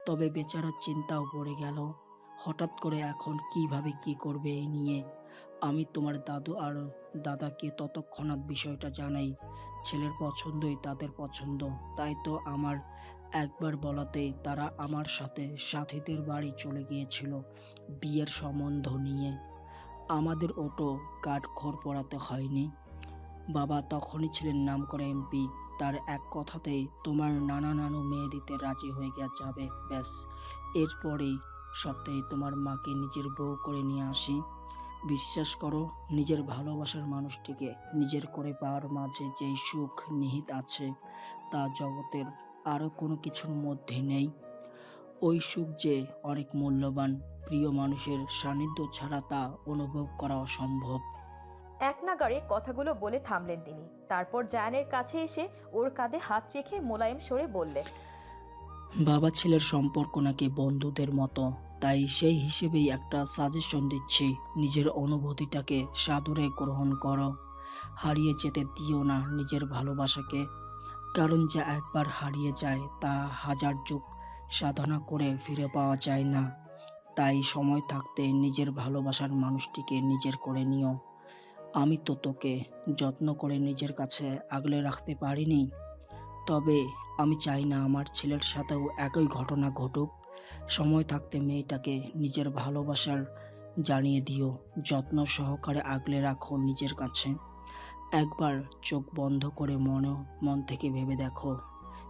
তবে বেচারার চিন্তাও পড়ে গেল। হঠাৎ করে এখন কিভাবে কি করবে এই নিয়ে। আমি তোমার দাদু আর দাদাকে তৎক্ষণাৎ বিষয়টা জানাই। ছেলের পছন্দই তাদের পছন্দ। তাই তো আমার একবার বলাতেই তারা আমার সাথে সাথীদের বাড়ি চলে গিয়েছিল বিয়ের সম্বন্ধ নিয়ে। আমাদের ওটো কাঠখড় পোড়াতে হয়নি। বাবা তখনই ছিলেন নামকরা এমপি। তার এক কথাতেই তোমার নানা নানু মেয়ে দিতে রাজি হয়ে যাবে ব্যাস। এরপরেই সপ্তাহে তোমার মাকে নিজের বউ করে নিয়ে আসি। বিশ্বাস করো, নিজের ভালোবাসার মানুষটিকে নিজের করে পাওয়ার মাঝে যেই সুখ নিহিত আছে তা জগতের আরো কোনো কিছুর মধ্যে নেই। ওই সুখ যে অনেক মূল্যবান, প্রিয় মানুষের সান্নিধ্য ছাড়া তা অনুভব করা অসম্ভব। এক নাগাড়ে কথাগুলো বলে থামলেন তিনি। তারপর জায়ানের কাছে এসে ওর কাঁধে হাত রেখে মোলায়েম স্বরে বললেন, বাবা ছেলের সম্পর্ক নাকি বন্ধুদের মতো, তাই সেই হিসেবেই একটা সাজেশন দিচ্ছি। নিজের অনুভূতিটাকে সাদরে গ্রহণ করো। হারিয়ে যেতে দিও না নিজের ভালোবাসাকে। কারণ যা একবার হারিয়ে যায় তা হাজার যুগ সাধনা করে ফিরে পাওয়া যায় না। তাই সময় থাকতে নিজের ভালোবাসার মানুষটিকে নিজের করে নিও। আমি তো তোকে যত্ন করে নিজের কাছে আগলে রাখতে পারিনি, তবে আমি চাই না আমার ছেলের সাথেও একই ঘটনা ঘটুক। সময় থাকতে মেয়েটাকে নিজের ভালোবাসার জানিয়ে দিও। যত্ন সহকারে আগলে রাখো নিজের কাছে। একবার চোখ বন্ধ করে মন থেকে ভেবে দেখো,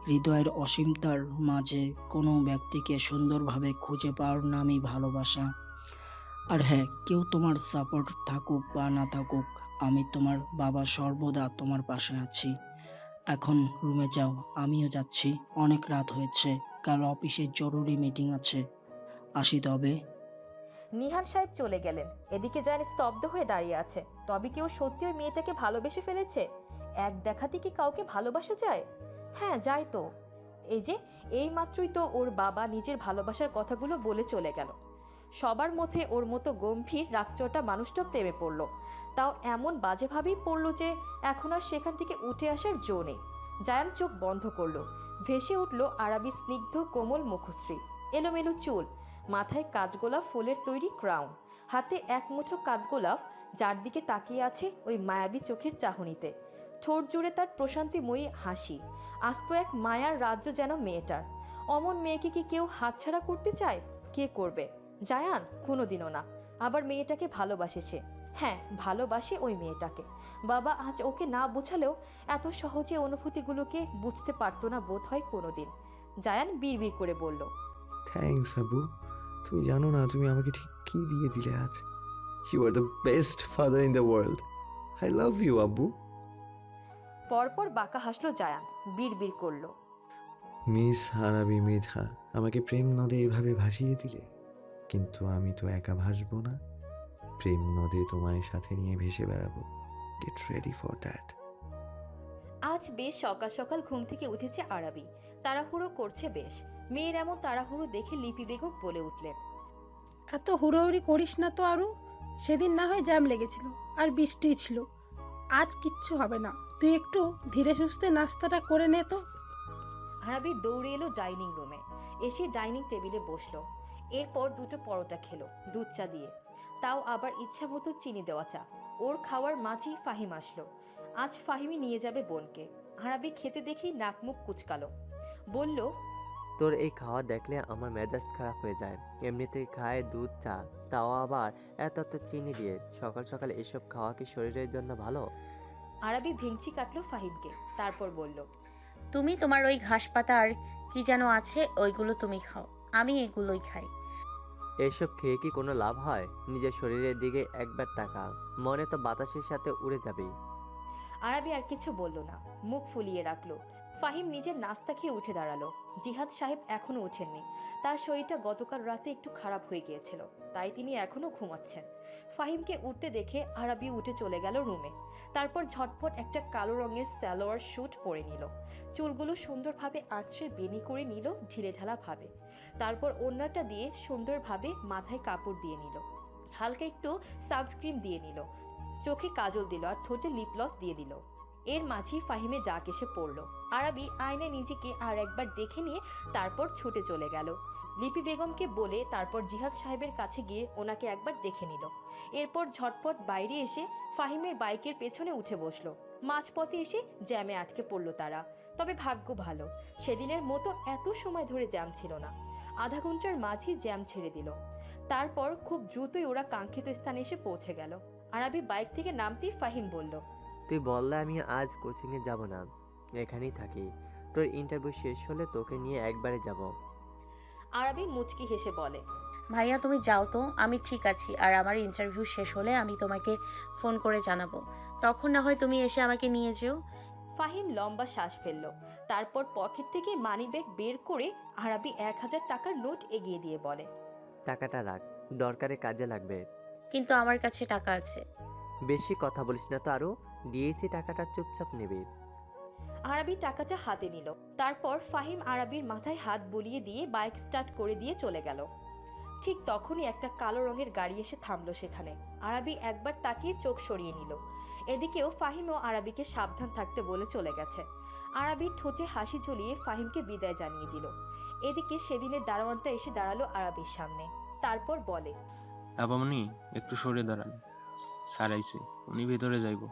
হৃদয়ের অসীমতার মাঝে কোনো ব্যক্তিকে সুন্দরভাবে খুঁজে পাওয়ার নামই ভালোবাসা। আর হ্যাঁ, কেউ তোমার সাপোর্ট থাকুক বা না থাকুক, আমি তোমার বাবা সর্বদা তোমার পাশে আছি। এখন রুমে যাও, আমিও যাচ্ছি। অনেক রাত হয়েছে, কাল অফিসে জরুরি মিটিং আছে। আসি তবে। নিহান সাহেব চলে গেলেন। এদিকে জায়ান স্তব্ধ হয়ে দাঁড়িয়ে আছে। তবে কেউ সত্যি ওই মেয়েটাকে ভালোবেসে ফেলেছে? এক দেখাতে কি কাউকে ভালোবাসা যায়? হ্যাঁ, যায় তো। এই যে এই মাত্রই তো ওর বাবা নিজের ভালোবাসার কথাগুলো বলে চলে গেল। সবার মধ্যে ওর মতো গম্ভীর রাগচটা মানুষটা প্রেমে পড়ল, তাও এমন বাজেভাবেই পড়ল যে এখন আর সেখান থেকে উঠে আসার জো নেই। জায়ান চোখ বন্ধ করল। ভেসে উঠল আরবি স্নিগ্ধ কোমল মুখশ্রী, এলোমেলো চুল, মাথায় কাঠগোলাপ ফুলের তৈরি ক্রাউন, হাতে এক মুঠো কাঠগোলাপ, যার দিকে তাকিয়ে আছে ওই মায়াবী চোখের চাহনিতে। ঠোঁট জুড়ে তার প্রশান্তিময়ী হাসি। আস্ত এক মায়ার রাজ্য যেন মেয়েটার। অমন মেয়েকে কি কেউ হাতছাড়া করতে চায়? কে করবে? জায়ান কোনোদিনও না। আবার মেয়েটাকে ভালোবাসে সে। হ্যাঁ, ভালোবাসে ওই মেয়েটাকে। বাবা আজ ওকে না বোঝালেও এত সহজে অনুভূতিগুলোকে বুঝতে পারতো না বোধ হয় কোনোদিন। জায়ান বিড়বিড় করে বলল, থ্যাঙ্কস আব্বু। তুমি জানো না তুমি আমাকে ঠিক কী দিয়ে দিলে আজ। You are the best father in the world. I love you আব্বু। পরপর বাঁকা হাসলো জায়ান, বিড়বিড় করল, মিস আরবি মৃধা, আমাকে প্রেম নদে এভাবে ভাসিয়ে দিলে। কিন্তু আমি তো একা ভাসবো না, প্রেম নদে তোমায় সাথে নিয়ে ভেসে বেড়াবো। Get ready for that. আজ বেশ সকাল সকাল ঘুম থেকে উঠেছে আরাবি। তাড়াহুড়ো করছে বেশ। মেয়ের এমন তাড়াহুড়ো দেখে লিপি বেগম বলে উঠলেন, এত হুড়োহুড়ি করিস না তো আরু। সেদিন না হয় জ্যাম লেগেছিল আর বৃষ্টি ছিল, আজ কিচ্ছু হবে না। তুই একটু ধীরে সুস্থে নাস্তাটা করে নে তো। আরাবি দৌড়ে এলো ডাইনিং রুমে। এসে ডাইনিং টেবিলে বসলো। এরপর দুটো পরোটা খেলো দুধ চা দিয়ে, তাও আবার ইচ্ছা মতো চিনি দেওয়া চা। ওর খাওয়ার মাঝেই ফাহিম আসলো। আজ ফাহিমি নিয়ে যাবে বোনকে। আরাবি খেতে দেখেই নাক মুখ কুচকালো। বলল, তোর এই খাওয়া দেখলে আমার মেজাজ খারাপ হয়ে যায়। এমনিতেই খায় দুধ চা, তাও আবার এত এত চিনি দিয়ে। সকাল সকাল এসব খাওয়া কি শরীরের জন্য ভালো? আরাবি ভেঙচি কাটলো ফাহিমকে। তারপর বলল, তুমি তোমার ওই ঘাস পাতা আর কি যেন আছে ওইগুলো তুমি খাও, আমি এগুলোই খাই। এসব খেয়ে কি কোনো লাভ হয়? নিজের শরীরের দিকে একবার তাকা, মনে তো বাতাসের সাথে উড়ে যাবে। আরাবি আর কিছু বলল না, মুখ ফুলিয়ে রাখলো। ফাহিম নিজের নাস্তা খেয়ে উঠে দাঁড়ালো। জিহাদ সাহেব এখনো ওঠেননি। তার শরীরটা গতকাল রাতে একটু খারাপ হয়ে গিয়েছিল, তাই তিনি এখনো ঘুমাচ্ছেন। ফাহিমকে উঠতে দেখে আরাবি উঠে চলে গেল রুমে। তারপর ঝটপট একটা কালো রঙের সালোয়ার স্যুট পরে নিল। চুলগুলো সুন্দরভাবে আঁচড়ে বেনি করে নিল ঢিলেঢালা ভাবে। তারপর ওড়নাটা দিয়ে সুন্দরভাবে মাথায় কাপড় দিয়ে নিল। হালকা একটু সানস্ক্রিন দিয়ে নিল। চোখে কাজল দিল আর ঠোঁটে লিপ গ্লস দিয়ে দিল। এর মাঝেই ফাহিমের ডাক এসে পড়ল। আরাবি আয়নায় নিজেকে আর একবার দেখে নিয়ে তারপর ছুটে চলে গেল। লিপি বেগমকে বলে তারপর জিহাদ সাহেবের কাছে গিয়ে ওনাকে একবার দেখে নিল। এরপর ঝটপট বাইরে এসে ফাহিমের বাইকের পেছনে উঠে বসলো। মাঝপথে এসে জ্যামে আটকে পড়ল তারা। তবে ভাগ্য ভালো, সেদিনের মতো এত সময় ধরে জ্যাম ছিল না। আধা ঘন্টার মাঝেই জ্যাম ছেড়ে দিল। তারপর খুব দ্রুতই ওরা কাঙ্ক্ষিত স্থানে এসে পৌঁছে গেল। আরাবি বাইক থেকে নামতেই ফাহিম বলল, তুই বললে আমি আজ কোচিংয়ে যাব না, এখানেই থাকি। তোর ইন্টারভিউ শেষ হলে তোকে নিয়ে একবারে যাব। আরাবি মুচকি হেসে বলে, ভাইয়া তুমি যাও তো, আমি ঠিক আছি। আর আমার ইন্টারভিউ শেষ হলে আমি তোমাকে ফোন করে জানাবো, তখন না হয় তুমি এসে আমাকে নিয়ে যেও। ফাহিম লম্বা শ্বাস ফেলল। তারপর পকেট থেকে মানিব্যাগ বের করে আরাবি 1000 টাকার নোট এগিয়ে দিয়ে বলে, টাকাটা রাখ, দরকারে কাজে লাগবে। কিন্তু আমার কাছে টাকা আছে। বেশি কথা বলিস না তো আরও, দিয়েছি টাকাটা, চুপচাপ নেবে। আরাবি টাকাটা হাতে নিল। তারপর ফাহিম আরাবির মাথায় হাত বুলিয়ে দিয়ে বাইক স্টার্ট করে দিয়ে চলে গেল। ঠিক তখনই একটা কালো রঙের গাড়ি এসে থামলো সেখানে। আরাবি একবার তাকিয়ে চোখ সরিয়ে নিল। এদিকেও ফাহিম ও আরাবিকে সাবধান থাকতে বলে চলে গেছে। আরাবি ঠোঁটে হাসি ঝুলিয়ে ফাহিমকে বিদায় জানিয়ে দিল। এদিকে সেদিনের দারোয়ানটা এসে দাঁড়ালো আরাবির সামনে। তারপর বলে, আপামনি একটু সরে দাঁড়ান, স্যার আইছে, উনি ভেতরে যাইব।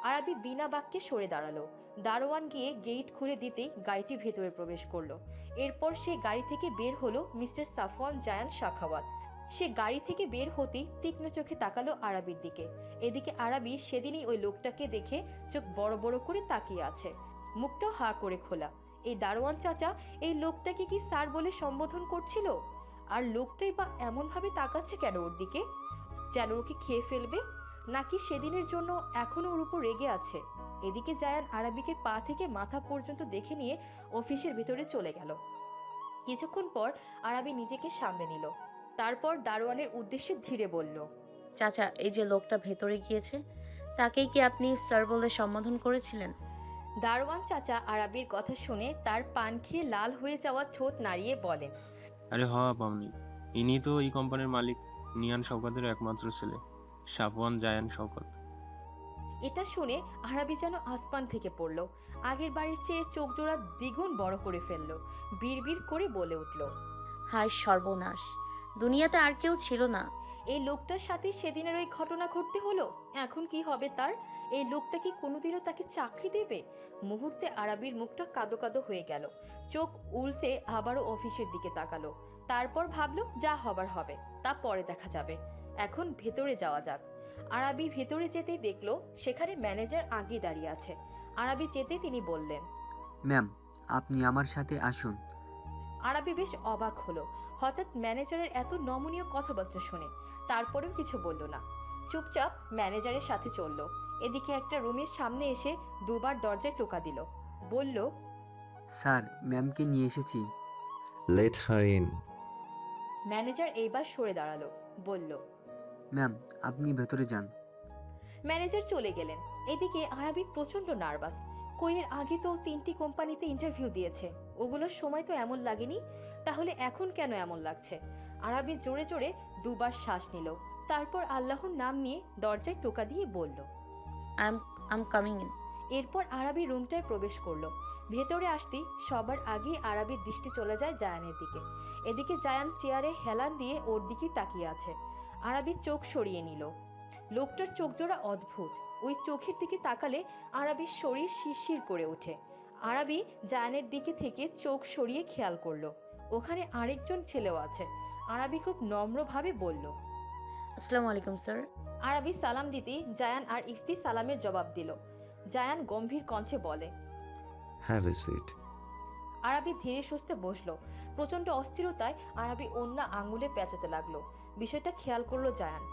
আরাবি বিনা বাক্যে সরে দাঁড়ালো। দারোয়ান গিয়ে গেট খুলে দিতেই গাড়িটি ভেতরে প্রবেশ করলো। এরপর সে গাড়ি থেকে বের হলো মিস্টার সাফওয়ান জায়ান শাখাওয়াত। সে গাড়ি থেকে বের হতেই তীক্ষ্ণ চোখে তাকালো আরাবির দিকে। এদিকে আরাবি সেদিনই ওই লোকটাকে দেখে চোখ বড় বড় করে তাকিয়ে আছে, মুখটাও হা করে খোলা। এই দারোয়ান চাচা এই লোকটাকে কি স্যার বলে সম্বোধন করছিল? আর লোকটাই বা এমনভাবে তাকাচ্ছে কেন ওর দিকে, যেন ওকে খেয়ে ফেলবে? নাকি সেদিনের জন্য এখনো ওর উপর রেগে আছে? এদিকে জায়ান আরাবিকে পা থেকে মাথা পর্যন্ত দেখে নিয়ে অফিসের ভিতরে চলে গেল। কিছুক্ষণ পর আরাবি নিজেকে সামনে নিল। তারপর দারোয়ানের উদ্দেশ্যে ধীরে বলল, চাচা, এই যে লোকটা ভেতরে গিয়েছে, তাকেই কি আপনি স্যার বলে সম্বোধন করেছিলেন? দারোয়ান চাচা আরাবির কথা শুনে তার পান খেয়ে লাল হয়ে যাওয়া ঠোঁট নাড়িয়ে বলেন, আরে হ আপামনি, ইনি তো এই কোম্পানির মালিক নিয়ান শওকতের একমাত্র ছেলে, সাফওয়ান জায়ান শওকত। এটা শুনে আরাবি যেন আসমান থেকে পড়ল। আগের বাড়ির চেয়ে চোখ জোড়া দ্বিগুণ বড় করে ফেলল। বিড়বিড় করে বলে উঠল, হায় সর্বনাশ, দুনিয়াতে আর কেউ ছিল না। এই লোকটার সাথে সেদিনের ওই ঘটনা ঘটতে হলো। এখন কি হবে তার? এই লোকটা কি কোনোদিনও তাকে চাকরি দেবে? মুহূর্তে আরাবির মুখটা কাদো কাদো হয়ে গেল। চোখ উল্টে আবারও অফিসের দিকে তাকালো। তারপর ভাবলো যা হবার হবে, তা পরে দেখা যাবে। এখন ভেতরে যাওয়া যাক। আরাবি ভেতরে যেতেই দেখলো সেখানে ম্যানেজার আগে দাঁড়িয়ে আছে। আরাবি যেতে তিনি বললেন, ম্যাম, আপনি আমার সাথে আসুন। আরাবি বেশ অবাক হলো হঠাৎ ম্যানেজারের এত নমনীয় কথাবার্তা শুনে। তারপরেও কিছু বলল না, চুপচাপ ম্যানেজারের সাথে চলল। এদিকে একটা রুমের সামনে এসে দুবার দরজায় টোকা দিল। বলল, স্যার, ম্যামকে নিয়ে এসেছি। Let her in. ম্যানেজার এইবার সরে দাঁড়ালো। বলল, ম্যাম, আপনি ভেতরে যান। ম্যানেজার চলে গেলেন। এদিকে আরাবি প্রচণ্ড নার্ভাস। কইয়ের আগে তো 3টি কোম্পানিতে ইন্টারভিউ দিয়েছে, ওগুলোর সময় তো এমন লাগেনি, তাহলে এখন কেন এমন লাগছে? আরাবি জোরে জোরে দুবার শ্বাস নিল। তারপর আল্লাহর নাম নিয়ে দরজায় টোকা দিয়ে বলল, আম কামিং ইন। এরপর আরাবি রুমটায় প্রবেশ করলো। ভেতরে আসতেই সবার আগে আরাবির দৃষ্টি চলে যায় জায়ানের দিকে। এদিকে জায়ান চেয়ারে হেলান দিয়ে ওর দিকে তাকিয়ে আছে। আরাবি চোখ সরিয়ে নিল। লোকটার চোখ জোড়া অদ্ভুত। ওই চোখের দিকে তাকালে আরাবির শরীর শিরশির করে ওঠে। আরাবি জায়ানের দিকে থেকে চোখ সরিয়ে খেয়াল করলো ওখানে আরেকজন ছেলেও আছে। আরাবি খুব নম্রভাবে বলল, আসসালামু আলাইকুম স্যার। আরাবি সালাম দিতেই জায়ান আর ইফতি সালামের জবাব দিল। জায়ান গম্ভীর কণ্ঠে বলে, হ্যাভ এ সিট। আরাবি ধীরে সুস্থে বসলো। প্রচণ্ড অস্থিরতায় আরাবি অন্যা আঙুলে পেঁচাতে লাগলো। বিষয়টা খেয়াল করলো জায়ান।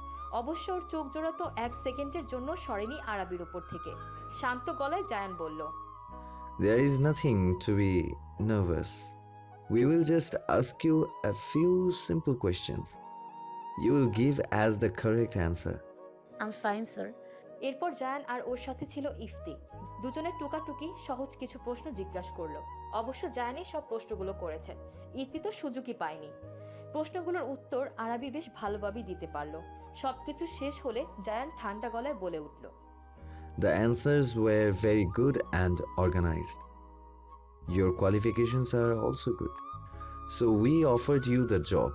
অবশ্য ওর চোখ জোড়া তো 1 সেকেন্ডের জন্য সরেনি আরাবির উপর থেকে। শান্ত গলায় জায়ান বলল, There is nothing to be nervous. We will just ask you a few simple questions. You will give as the correct answer. I'm fine sir. এরপর জায়ান আর ওর সাথে ছিল ইফতি। দুজনের টুকাটুকি সহজ কিছু প্রশ্ন জিজ্ঞাসা করলো। অবশ্য জায়ানই সব প্রশ্নগুলো করেছে, ইফতি তো সুযোগই পায়নি। প্রশ্নগুলোর উত্তর আরাবি বেশ ভালোভাবেই দিতে পারলো। সবকিছু শেষ হলে জায়ান ঠান্ডা গলায় বলে উঠল, The answers were very good and organized. Your qualifications are also good. So we offered you the job.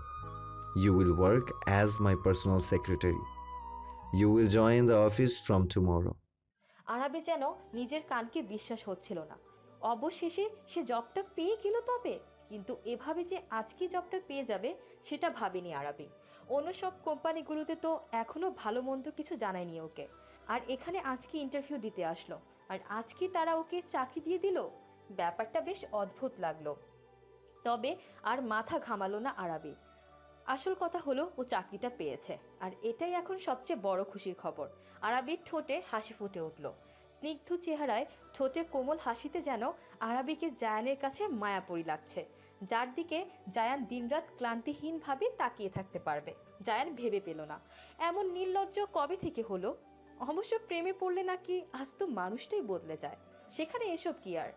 You will work as my personal secretary. You will join the office from tomorrow. Arabi যেন নিজের কানকে বিশ্বাস হচ্ছিল না। অবশেষে সে জবটা পেয়ে গেল তবে, কিন্তু এভাবে যে আজকে জবটা পেয়ে যাবে সেটা ভাবেনি আরাবি। অন্য সব কোম্পানিগুলোতে তো এখনও ভালো মন্দ কিছু জানায়নি ওকে, আর এখানে আজকে ইন্টারভিউ দিতে আসলো, আর আজকে তারা ওকে চাকরি দিয়ে দিল। ব্যাপারটা বেশ অদ্ভুত লাগলো। তবে আর মাথা ঘামালো না আরাবি। আসল কথা হলো ও চাকরিটা পেয়েছে, আর এটাই এখন সবচেয়ে বড় খুশির খবর। আরাবির ঠোঁটে হাসি ফুটে উঠল। স্নিগ্ধ চেহারায় ঠোঁটে কোমল হাসিতে যেন আরাবিকে জায়ানের কাছে মায়াপরি লাগছে, যার দিকে জায়ান দিনরাত ক্লান্তিহীনভাবে তাকিয়ে থাকতে পারবে। জায়ান ভেবে পেল না এমন নির্লজ্জ কবে থেকে হলো। অবশ্য প্রেমে পড়লে নাকি আজ তো মানুষটাই বদলে যায়, সেখানে এসব কি আর।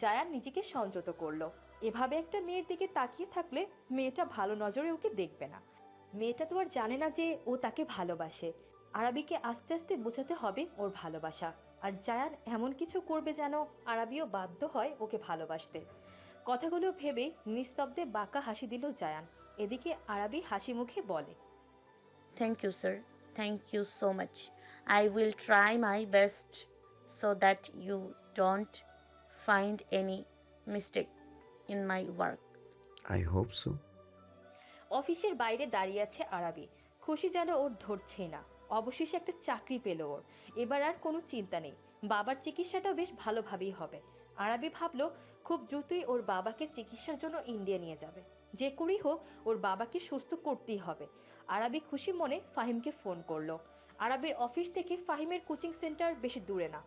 জায়ান নিজেকে সংযত করলো। এভাবে একটা মেয়ের দিকে তাকিয়ে থাকলে মেয়েটা ভালো নজরে ওকে দেখবে না। মেয়েটা তো আর জানে না যে ও তাকে ভালোবাসে। আরাবিকে আস্তে আস্তে বোঝাতে হবে ওর ভালোবাসা, আর জায়ান এমন কিছু করবে যেন আরাবিও বাধ্য হয় ওকে ভালোবাসতে। কথাগুলো ভেবে নিস্তব্ধে বাঁকা হাসি দিল জায়ান। এদিকে আরাবি হাসি মুখে বলে, thank you sir, thank you so much. I will try my best so that you don't find any mistake in my work. I hope so. অফিসের বাইরে দাঁড়িয়ে আছে আরাবি। খুশি যেন ওর ধরছেই না। অবশেষে একটা চাকরি পেল ওর। এবার আর কোনো চিন্তা নেই। বাবার চিকিৎসাটাও বেশ ভালোভাবেই হবে। আরাবি ভাবলো খুব দ্রুতই ওর বাবাকে চিকিৎসার জন্য ইন্ডিয়া নিয়ে যাবে। যে করেই হোক ওর বাবাকে সুস্থ করতেই হবে। আরাবি খুশি মনে ফাহিমকে ফোন করলো। আরাবির অফিস থেকে ফাহিমের কোচিং সেন্টার বেশি দূরে না।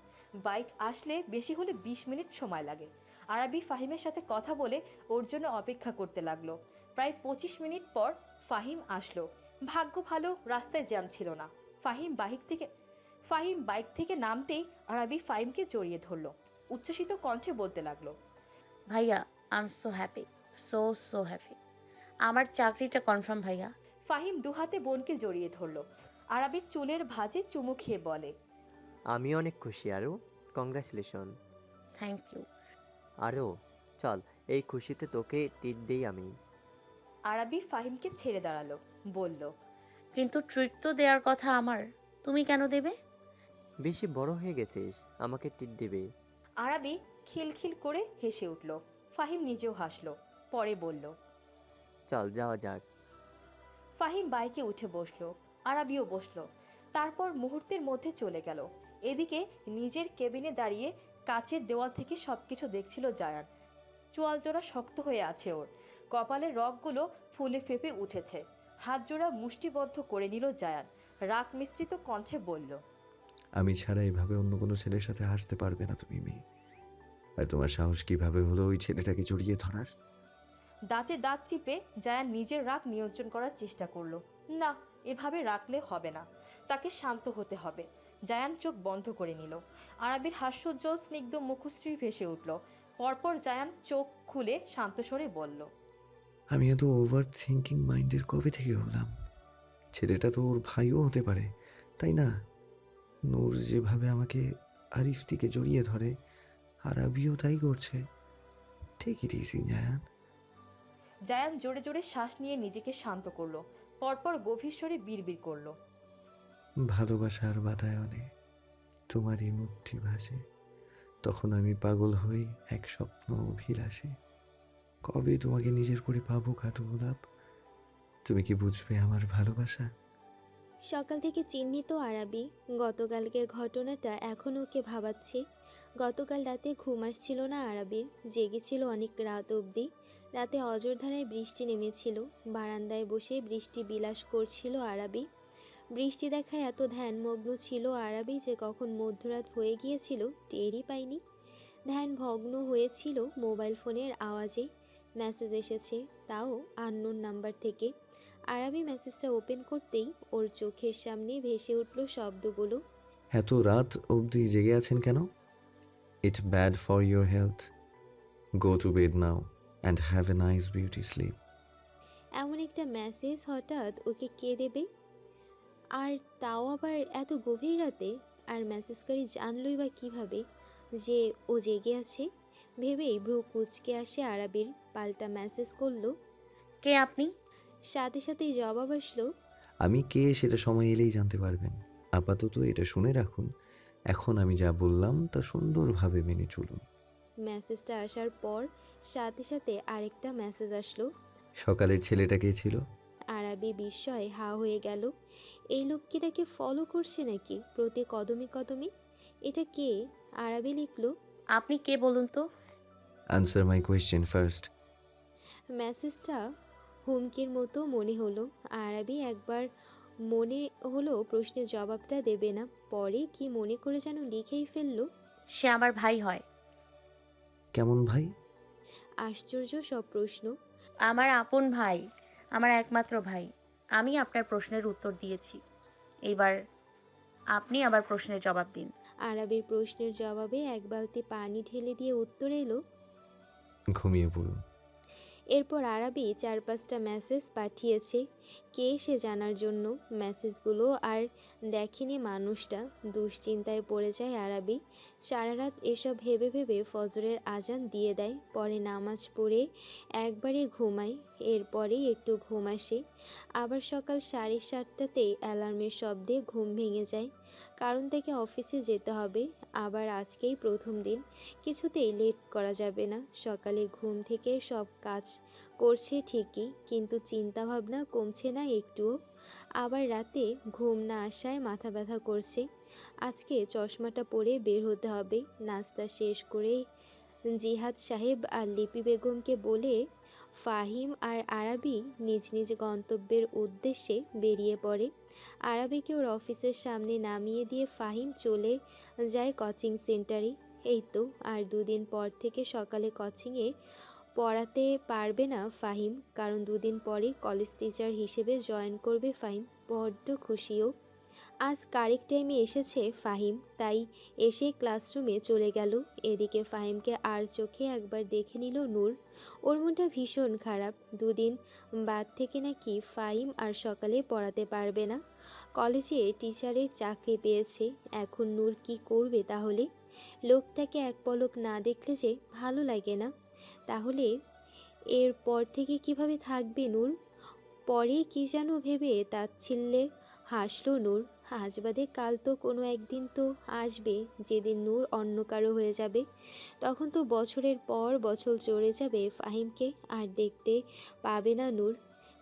বাইক আসলে বেশি হলে 20 মিনিট সময় লাগে। আরাবি ফাহিমের সাথে কথা বলে ওর জন্য অপেক্ষা করতে লাগলো। প্রায় 25 মিনিট পর ফাহিম আসলো। ভাগ্য ভালো রাস্তায় জ্যাম ছিল না। ফাহিম বাইক থেকে নামতেই আরাবি ফাহিমকে জড়িয়ে ধরলো। উচ্ছ্বসিত কণ্ঠে বলতে লাগলো, ভাইয়া, I am so happy, so happy. আমার চাকরিটা কনফার্ম ভাইয়া। ফাহিম দুহাতে বোনকে জড়িয়ে ধরলো। আরাবির চুলের ভাঁজে চুমু খেয়ে বলে, আমি অনেক খুশি আরও, কংগ্রাচুলেশন। Thank you. আরও চল, এই খুশিতে তোকে ট্রিট দেই আমি। আরাবি ফাহিমকে ছেড়ে দাঁড়ালো, বলল, কিন্তু ট্রিট তো দেওয়ার কথা আমার, তুমি কেন দেবে? বেশি বড় হয়ে গেছিস, আমাকে ট্রিট দেবে। আরাবি খিলখিল করে হেসে উঠল। ফাহিম নিজেও হাসলো। পরে বলল, চল যাওয়া যাক। ফাহিম বাইকে উঠে বসলো। আরাবিও বসলো। তারপর মুহূর্তের মধ্যে চলে গেল। এদিকে নিজের কেবিনে দাঁড়িয়ে কাচের দেওয়াল থেকে সবকিছু দেখছিল জায়ান। চোয়াল জোড়া শক্ত হয়ে আছে ওর। কপালের রগগুলো ফুলে ফেপে উঠেছে। হাত জোড়া মুষ্টিবদ্ধ করে নিল জায়ান। রাগ মিশ্রিত কণ্ঠে বলল, আমি ছাড়া এভাবে অন্য কোনো ছেলের সাথে হাসতে পারবে না তুমি মেয়ে। আর তোমার সাহস কিভাবে হলো ওই ছেলেটাকে জড়িয়ে ধরার? দাঁতে দাঁত চিপে জায়ান নিজের রাগ নিয়ন্ত্রণ করার চেষ্টা করলো। না, এভাবে রাখলে হবে না, তাকে শান্ত হতে হবে। জায়ান চোখ বন্ধ করে নিল। আরাবির হাস্যোজ্জ্বল স্নিগ্ধ মুখশ্রী ভেসে উঠল। পরপর জায়ান চোখ খুলে শান্ত স্বরে বলল, আমি এত ওভার থিঙ্কিং মাইন্ডের কবে থেকে হলাম? ছেলেটা তো ওর ভাইও হতে পারে, তাই না? নূর যেভাবে আমাকে আরিফতিকে জড়িয়ে ধরে, আরাবিও তাই করছে। ঠিক ইট ইজি জায়ান। জায়ান জোরে জোরে শ্বাস নিয়ে নিজেকে শান্ত করলো। পরপর গভীর স্বরে বিড়বিড় করলো, ভালোবাসার বাতায়নে তোমারই মুঠি ভাসে, তখন আমি পাগল হই এক স্বপ্ন অভিলাষে। কবে তোমাকে নিজের করে পাবো কাটু গোলাপ? তুমি কি বুঝবে আমার ভালোবাসা? সকাল থেকে চিহ্নিত আরাবি। গতকালকের ঘটনাটা এখন ওকে ভাবাচ্ছে। গতকাল রাতে ঘুম আসছিল না আরাবির, জেগেছিল অনেক রাত অবধি। রাতে অঝোরধারায় বৃষ্টি নেমেছিল। বারান্দায় বসে বৃষ্টি বিলাস করছিল আরাবি। বৃষ্টি দেখায় এত ধ্যানমগ্ন ছিল আরাবি যে কখন মধ্যরাত হয়ে গিয়েছিল টেরই পায়নি। ধ্যান ভগ্ন হয়েছিল মোবাইল ফোনের আওয়াজে। মেসেজ এসেছে, তাও আননোন নাম্বার থেকে। আরাবি মেসেজটা ওপেন করতেই ওর চোখের সামনে ভেসে উঠল শব্দগুলো, এত রাত অবধি জেগে আছেন কেন? It bad for your health. Go to bed now and have a nice beauty sleep. এমন একটা মেসেজ হঠাৎ ওকে কে দেবে? আর তাও আবার এত গভীর রাতে। আর মেসেজকারী জানলই বা কিভাবে যে ও জেগে আছে? ভেবেই ভ্রু কুঁচকে আসে আরাবির। পাল্টা মেসেজ করলো। কে আপনি? সাথে সাথেই জবাব আসলো। আমি কে সেটা সময় এলেই জানতে পারবেন। আপাতত এটা শুনে রাখুন, এখন আমি যা বললাম তা সুন্দরভাবে মেনে চলুন। মেসেজটা আসার পর সাথে সাথে আরেকটা মেসেজ আসলো। সকালের ছেলেটা কে ছিল? আরাবি বিস্ময়ে হা হয়ে গেল। এই লোক কি তাকে ফলো করছে নাকি প্রতি কদমে কদমে? এটা কে? আরাবি লিখলো। আপনি কে বলুন তো? Answer my question first. মেসেজটা হুমকির মতো মনে হলো। আরাবি একবার মনে হলো প্রশ্নের জবাবটা দেবে না, পরে কি মনে করে যেন লিখেই ফেললো। সে আমার ভাই হয়। কেমন ভাই? আশ্চর্য সব প্রশ্ন। আমার আপন ভাই, আমার একমাত্র ভাই। আমি আপনার প্রশ্নের উত্তর দিয়েছি, এইবার আপনি আবার প্রশ্নের জবাব দিন। আরাবির প্রশ্নের জবাবে এক বালতি পানি ঢেলে দিয়ে উত্তর এলো। ঘুমিয়ে পড়ুন। এরপর আরাবি 4-5টা মেসেজ পাঠিয়েছে, কে সে জানার জন্য। মেসেজগুলো আর দেখেনি মানুষটা। দুশ্চিন্তায় পড়ে যায় আরাবি। সারা রাত এসব ভেবে ভেবে ফজরের আজান দিয়ে দেয়, পরে নামাজ পড়ে একবারে ঘুমায়। এরপরেই একটু ঘুম আসে, আবার সকাল 7:30টাতেই অ্যালার্মের শব্দে ঘুম ভেঙে যায়। কারণ থেকে অফিসে যেতে হবে, আবার আজকেই প্রথম দিন, কিছুতেই লেট করা যাবে না। সকালে ঘুম থেকে সব কাজ করছে ঠিকই, কিন্তু চিন্তাভাবনা কমছে না একটুও। আবার রাতে ঘুম না আসায় মাথা ব্যথা করছে। আজকে চশমাটা পরে বের হতে হবে। নাস্তা শেষ করে জিহাদ সাহেব আর লিপি বেগমকে বলে ফাহিম আর আরাবি নিজ নিজ গন্তব্যের উদ্দেশ্যে বেরিয়ে পড়ে। আরাবিকে ওর অফিসের সামনে নামিয়ে দিয়ে ফাহিম চলে যায় কোচিং সেন্টারে। এই তো আর 2 দিন পর থেকে সকালে কোচিংয়ে পড়াতে পারবে না ফাহিম, কারণ 2 দিন পরে কলেজ টিচার হিসেবে জয়েন করবে ফাহিম। বড্ড খুশিও। আজ কারেক্ট টাইমে এসেছে ফাহিম, তাই এসে ক্লাসরুমে চলে গেল। এদিকে ফাহিমকে আর চোখে একবার দেখে নিল নূর। ওর মনটা ভীষণ খারাপ। 2 দিন বাদ থেকে নাকি ফাহিম আর সকালে পড়াতে পারবে না। কলেজে টিচারের চাকরি পেয়েছে, এখন নূর কি করবে তাহলে? লোকটাকে এক পলক না দেখলে যে ভালো লাগে না। তাহলে এরপর থেকে কিভাবে থাকবে নূর? পরে কি যেন ভেবে তাচ্ছিল্যে হাসল নূর। আজ বাদে কাল তো কোনো একদিন তো আসবে যেদিন নূর অন্য কারো হয়ে যাবে। তখন তো বছরের পর বছর চলে যাবে, ফাহিমকে আর দেখতে পাবে না নূর।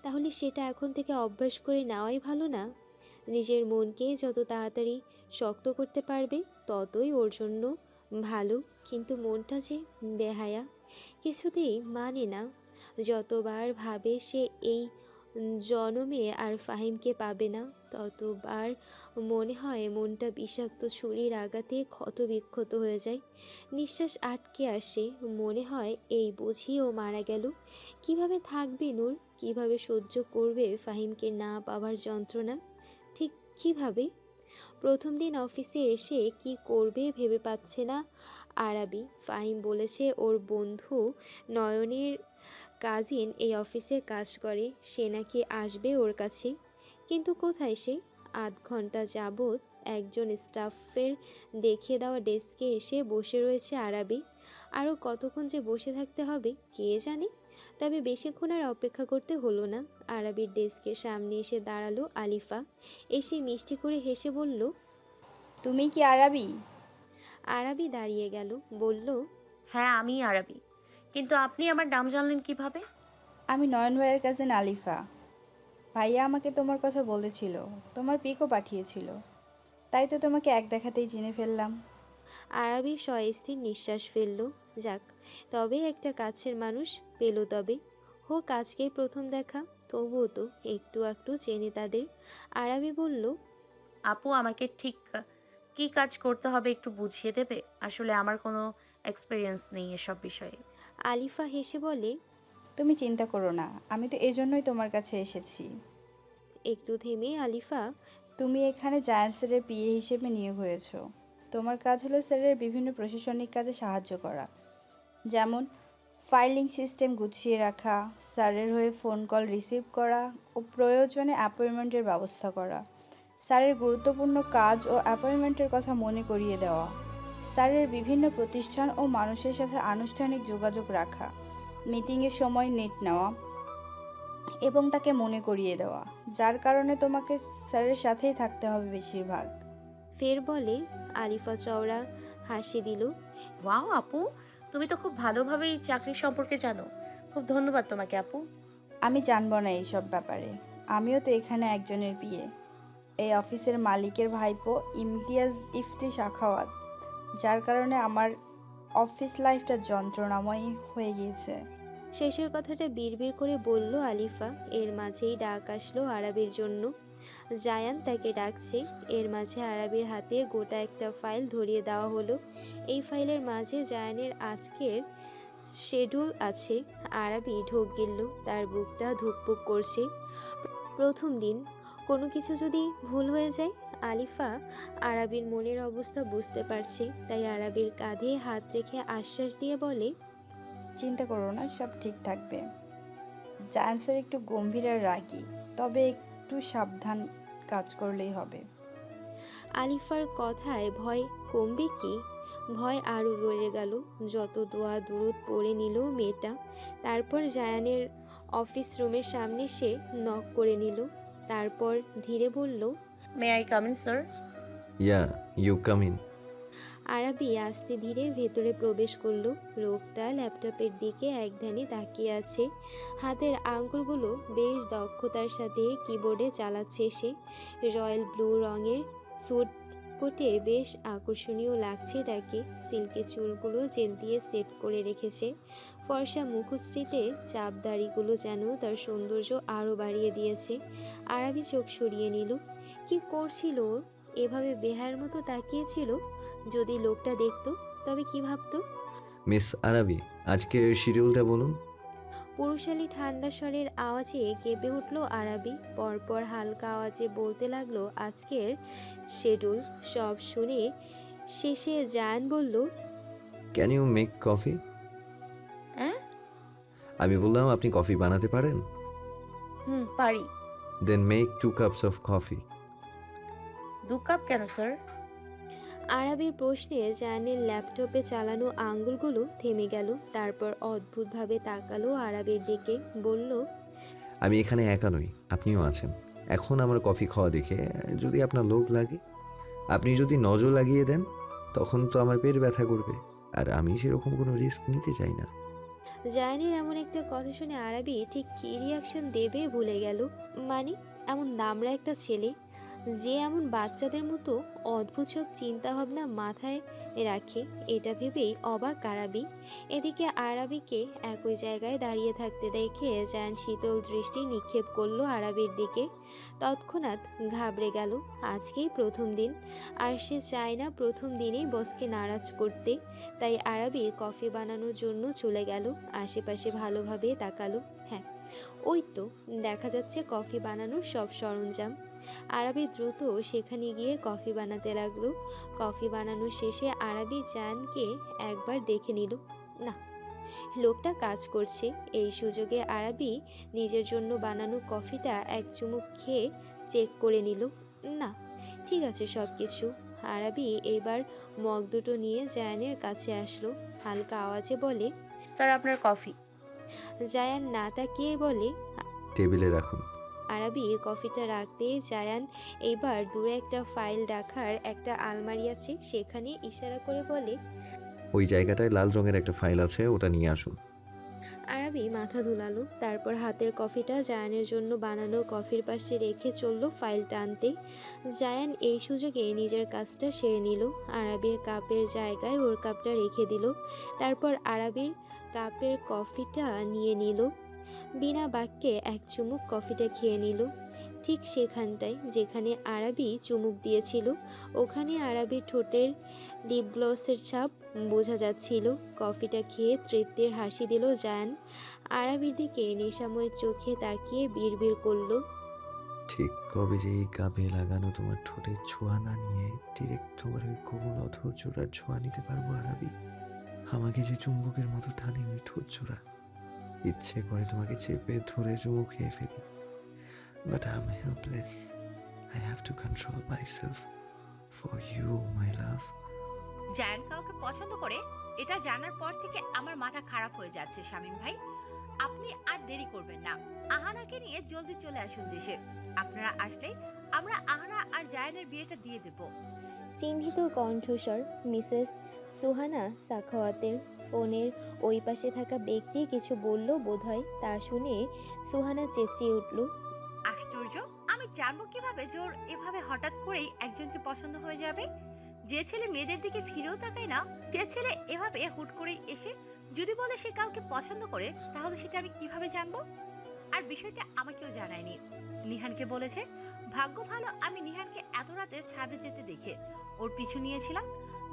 তাহলে সেটা এখন থেকে অভ্যাস করে নেওয়াই ভালো না? নিজের মনকে যত তাড়াতাড়ি শক্ত করতে পারবে ততই ওর জন্য ভালো। কিন্তু মনটা যে বেহায়া, কিছুতেই মানে না। যতবার ভাবে সে এই জনমে আর ফাহিমকে পাবে না, ততবার মনে হয় মনটা বিষাক্ত ছুরির আঘাতে ক্ষতবিক্ষত হয়ে যায়। নিঃশ্বাস আটকে আসে, মনে হয় এই বুঝি ও মারা গেল। কিভাবে থাকবে নূর? কিভাবে সহ্য করবে ফাহিমকে না পাওয়ার যন্ত্রণা? ঠিক কিভাবে? প্রথম দিন অফিসে এসে কি করবে ভেবে পাচ্ছে না আরাবি। ফাহিম বলেছে ওর বন্ধু নয়নের কাজিন এই অফিসে কাজ করে, সে নাকি আসবে ওর কাছে। কিন্তু কোথায় সে? আধ ঘন্টা যাবৎ একজন স্টাফের দেখিয়ে দেওয়া ডেস্কে এসে বসে রয়েছে আরাবি। আরও কতক্ষণ যে বসে থাকতে হবে কে জানে। তবে বেশিক্ষণ আর অপেক্ষা করতে হলো না। আরাবির ডেস্কের সামনে এসে দাঁড়ালো আলিফা। এসে মিষ্টি করে হেসে বলল, তুমি কি আরাবি? আরাবি দাঁড়িয়ে গেল, বলল, হ্যাঁ, আমি আরবি। কিন্তু আপনি আমার নাম জানলেন কিভাবে? আমি নয়ন ভাইয়ের কাজিন আলিফা। ভাইয়া আমাকে তোমার কথা বলেছিল, তোমার পিকও পাঠিয়েছিল, তাই তো তোমাকে এক দেখাতেই চিনে ফেললাম। আরাবি সস্থির নিঃশ্বাস ফেলল। যাক, তবে একটা কাছের মানুষ পেল তবে। হোক আজকেই প্রথম দেখা, তবুও তো একটু একটু চেনে তাদের। আরাবি বলল, আপু আমাকে ঠিক কি কাজ করতে হবে একটু বুঝিয়ে দেবে? আসলে আমার কোনো এক্সপিরিয়েন্স নেই এসব বিষয়ে। আলিফা হেসে বলে, তুমি চিন্তা করো না, আমি তো এজন্যই তোমার কাছে এসেছি। একটু থেমে আলিফা, তুমি এখানে জায়ান্ট স্যারের পিএ হিসেবে নিয়োগ হয়েছো। তোমার কাজ হলো স্যারের বিভিন্ন প্রশাসনিক কাজে সাহায্য করা, যেমন ফাইলিং সিস্টেম গুছিয়ে রাখা, স্যারের হয়ে ফোন কল রিসিভ করা ও প্রয়োজনে অ্যাপয়েন্টমেন্টের ব্যবস্থা করা, স্যারের গুরুত্বপূর্ণ কাজ ও অ্যাপয়েন্টমেন্টের কথা মনে করিয়ে দেওয়া, স্যারের বিভিন্ন প্রতিষ্ঠান ও মানুষের সাথে আনুষ্ঠানিক যোগাযোগ রাখা, মিটিংয়ের সময় নেট নেওয়া এবং তাকে মনে করিয়ে দেওয়া, যার কারণে তোমাকে স্যারের সাথেই থাকতে হবে বেশিরভাগ। ফের বলে। আলিফা চওড়া হাসি দিল। ওয়াও আপু, তুমি তো খুব ভালোভাবেই চাকরি সম্পর্কে জানো। খুব ধন্যবাদ তোমাকে আপু। আমি জানবো না এইসব ব্যাপারে, আমিও তো এখানে একজনের বিয়ে, এই অফিসের মালিকের ভাইপো ইমতিয়াজ ইফতি শাখাওয়াত, যার কারণে আমার অফিস লাইফটা যন্ত্রণাময় হয়ে গিয়েছে। শেষের কথাটা বিড়বিড় করে বলল আলিফা। এর মাঝেই ডাক আসলো আরাবির জন্য। জায়ান তাকে ডাকছে। এর মাঝে আরাবির হাতে গোটা একটা ফাইল ধরিয়ে দেওয়া হলো। এই ফাইলের মাঝে জায়ানের আজকের শেডিউল আছে। আরাবি ঢোক গিলল, তার বুকটা ধুকপুক করছে। প্রথম দিন, কোনো কিছু যদি ভুল হয়ে যায়। আলিফা আরাবির মনের অবস্থা বুঝতে পারছে, তাই আরাবির কাঁধে হাত রেখে আশ্বাস দিয়ে বলে, চিন্তা করো না, সব ঠিক থাকবে। জায়ান্সের একটু গম্ভীর আর রাগী, তবে একটু সাবধান কাজ করলেই হবে। আলিফার কথায় ভয় কমবে কি? ভয় আরও বেড়ে গেল যত দোয়া দুরুদ পড়ে নিল মেয়েটা। তারপর জায়ানের অফিস রুমের সামনে সে নক করে নিল। তারপর ধীরে বলল, may I come in sir? Yeah, you come in. Arabi আস্তে ধীরে ভেতরে প্রবেশ করলো। লোকটা ল্যাপটপের দিকে একধানে তাকিয়ে আছে। হাতের আঙ্গুলগুলো বেশ দক্ষতার সাথে কিবোর্ডে চালাচ্ছে সে। রয়্যাল ব্লু রঙের স্যুট কোটে বেশ আকর্ষণীয় লাগছে তাকে। সিল্কি চুলগুলো জেল দিয়ে সেট করে রেখেছে। ফর্সা মুখশ্রীতে চাপ দাড়িগুলো যেন তার সৌন্দর্য আরও বাড়িয়ে দিয়েছে। আরাবি চোখ সরিয়ে নিল। কি করছিল ও? এভাবে বেহার মতো তাকিয়েছিল। যদি লোকটা দেখতো তবে কি ভাবতো? মিস আরাবি, আজকের শিডিউলটা বলুন। পুরুষালী ঠান্ডা স্বরের আওয়াজে কেঁপে উঠল আরাবি। পরপর হালকা আওয়াজে বলতে লাগলো আজকের শেডিউল। সব শুনে শেষে জায়ান বলল, ক্যান ইউ মেক কফি? হ্যাঁ? আমি বললাম আপনি কফি বানাতে পারেন? পারি। Then make 2 cups of coffee. 2 cup কেন স্যার? আরাবির প্রশ্নে জায়ানের ল্যাপটপে চালানো আঙ্গুলগুলো থেমে গেল। তারপর অদ্ভুতভাবে তাকালো আরাবির দিকে, বলল, আমি এখানে একা নই, আপনিও আছেন। এখন আমার কফি খাওয়া দেখে যদি আপনার লোভ লাগে, আপনি যদি নজর লাগিয়ে দেন, তখন তো আমার পেট ব্যথা করবে, আর আমি সেরকম কোনো রিস্ক নিতে চাই না। জায়ানের এমন একটা কথা শুনে আরাবি ঠিক কী রিয়াকশন দেবে ভুলে গেল। মানে এমন দামড়া একটা ছেলে যে এমন বাচ্চাদের মতো অদ্ভুত সব চিন্তাভাবনা মাথায় রাখে, এটা ভেবেই অবাক আরাবি। এদিকে আরাবিকে একই জায়গায় দাঁড়িয়ে থাকতে দেখে জায়ান শীতল দৃষ্টি নিক্ষেপ করলো আরাবির দিকে। তৎক্ষণাৎ ঘাবড়ে গেল। আজকেই প্রথম দিন, আর সে চায় না প্রথম দিনেই বসকে নারাজ করতে। তাই আরাবি কফি বানানোর জন্য চলে গেল। আশেপাশে ভালোভাবে তাকালো। হ্যাঁ, ওই তো দেখা যাচ্ছে কফি বানানোর সব সরঞ্জাম। আরাবি দ্রুত সেখানে গিয়ে কফি বানাতে লাগলো। কফি বানানো শেষে আরাবি জায়ানকে একবার দেখে নিল। না, লোকটা কাজ করছে। এই সুযোগে আরাবি নিজের জন্য বানানো কফিটা এক চুমুক খেয়ে চেক করে নিল। না, ঠিক আছে সব কিছু। আরাবি এইবার মগ দুটো নিয়ে জায়ানের কাছে আসলো। হালকা আওয়াজে বলে, স্যার আপনার কফি। জায়ান না তাকিয়ে বলে, টেবিলে রাখুন। আরাবি কফিটা রাখতে জায়ান এইবার দূরে একটা ফাইল রাখার একটা আলমারি আছে সেখানে ইশারা করে বলে, ওই জায়গাটায় লাল রঙের একটা ফাইল আছে, ওটা নিয়ে আসুন। আরাবি মাথা ধুলালো। তারপর হাতের কফিটা জায়ানের জন্য বানানো কফির পাশে রেখে চলল ফাইলটা আনতে। জায়ান এই সুযোগে নিজের কাজটা সেরে নিল। আরাবির কাপের জায়গায় ওর কাপটা রেখে দিল। তারপর আরাবির কাপের কফিটা নিয়ে নিল। বিনা বাক্যে এক চুমুক কফিটা খেয়ে নিল। ঠিক সেখানটায় যেখানে আরাবি চুমুক দিয়েছিল, ওখানে আরাবির ঠোঁটের লিপ গ্লসের ছাপ বোঝা যাচ্ছিল। কফিটা খেয়ে তৃপ্তির হাসি দিল জায়ান। আরাবির দিকে নেশাময় চোখে তাকিয়ে বিড়বিড় করলো, ঠিক কবে যে এই কাপে লাগানো তোমার ঠোঁটের ছোঁয়া না নিয়ে ডিরেক্ট তোমার ওই কোমল অধর জোড়ার ছোঁয়া নিতে পারবো আরাবি। আমাকে যে চুম্বকের মতো টানে ওই ঠোঁট জোড়া, ইচ্ছে করে তোমাকে চেপে ধরে চুমু খেয়ে ফেলি, but I am helpless. I have to control myself for you my love. Zayan কাউকে পছন্দ করে এটা জানার পর থেকে আমার মাথা খারাপ হয়ে যাচ্ছে শামীম ভাই। আপনি আর দেরি করবেন না, আহানাকে নিয়ে জলদি চলে আসুন দেশে। আপনারা আসলে আমরা আহানা আর জায়ানের বিয়েটা দিয়ে দেব। চিহ্নিত কণ্ঠস্বর মিসেস সুহানা সাখাওয়াতের। ফোনের ওই পাশে থাকা ব্যক্তি কিছু বলল বোধহয়, তা শুনে সুহানা চেঁচিয়ে উঠল, আশ্চর্য, আমি জানবো কিভাবে যে ওর এভাবে হঠাৎ করেই একজনকে পছন্দ হয়ে যাবে? যে ছেলে মেয়েদের দিকে ফিরেও তাকায় না, সে ছেলে এভাবে হুট করেই এসে যদি বলে সে কাউকে পছন্দ করে, তাহলে সেটা আমি কিভাবে জানবো? আর বিষয়টা আমাকেও জানায়নি, নিহানকে বলেছে। ভাগ্য ভালো আমি নিহানকে এত রাতে ছাদে যেতে দেখে ওর পিছু নিয়েছিলাম,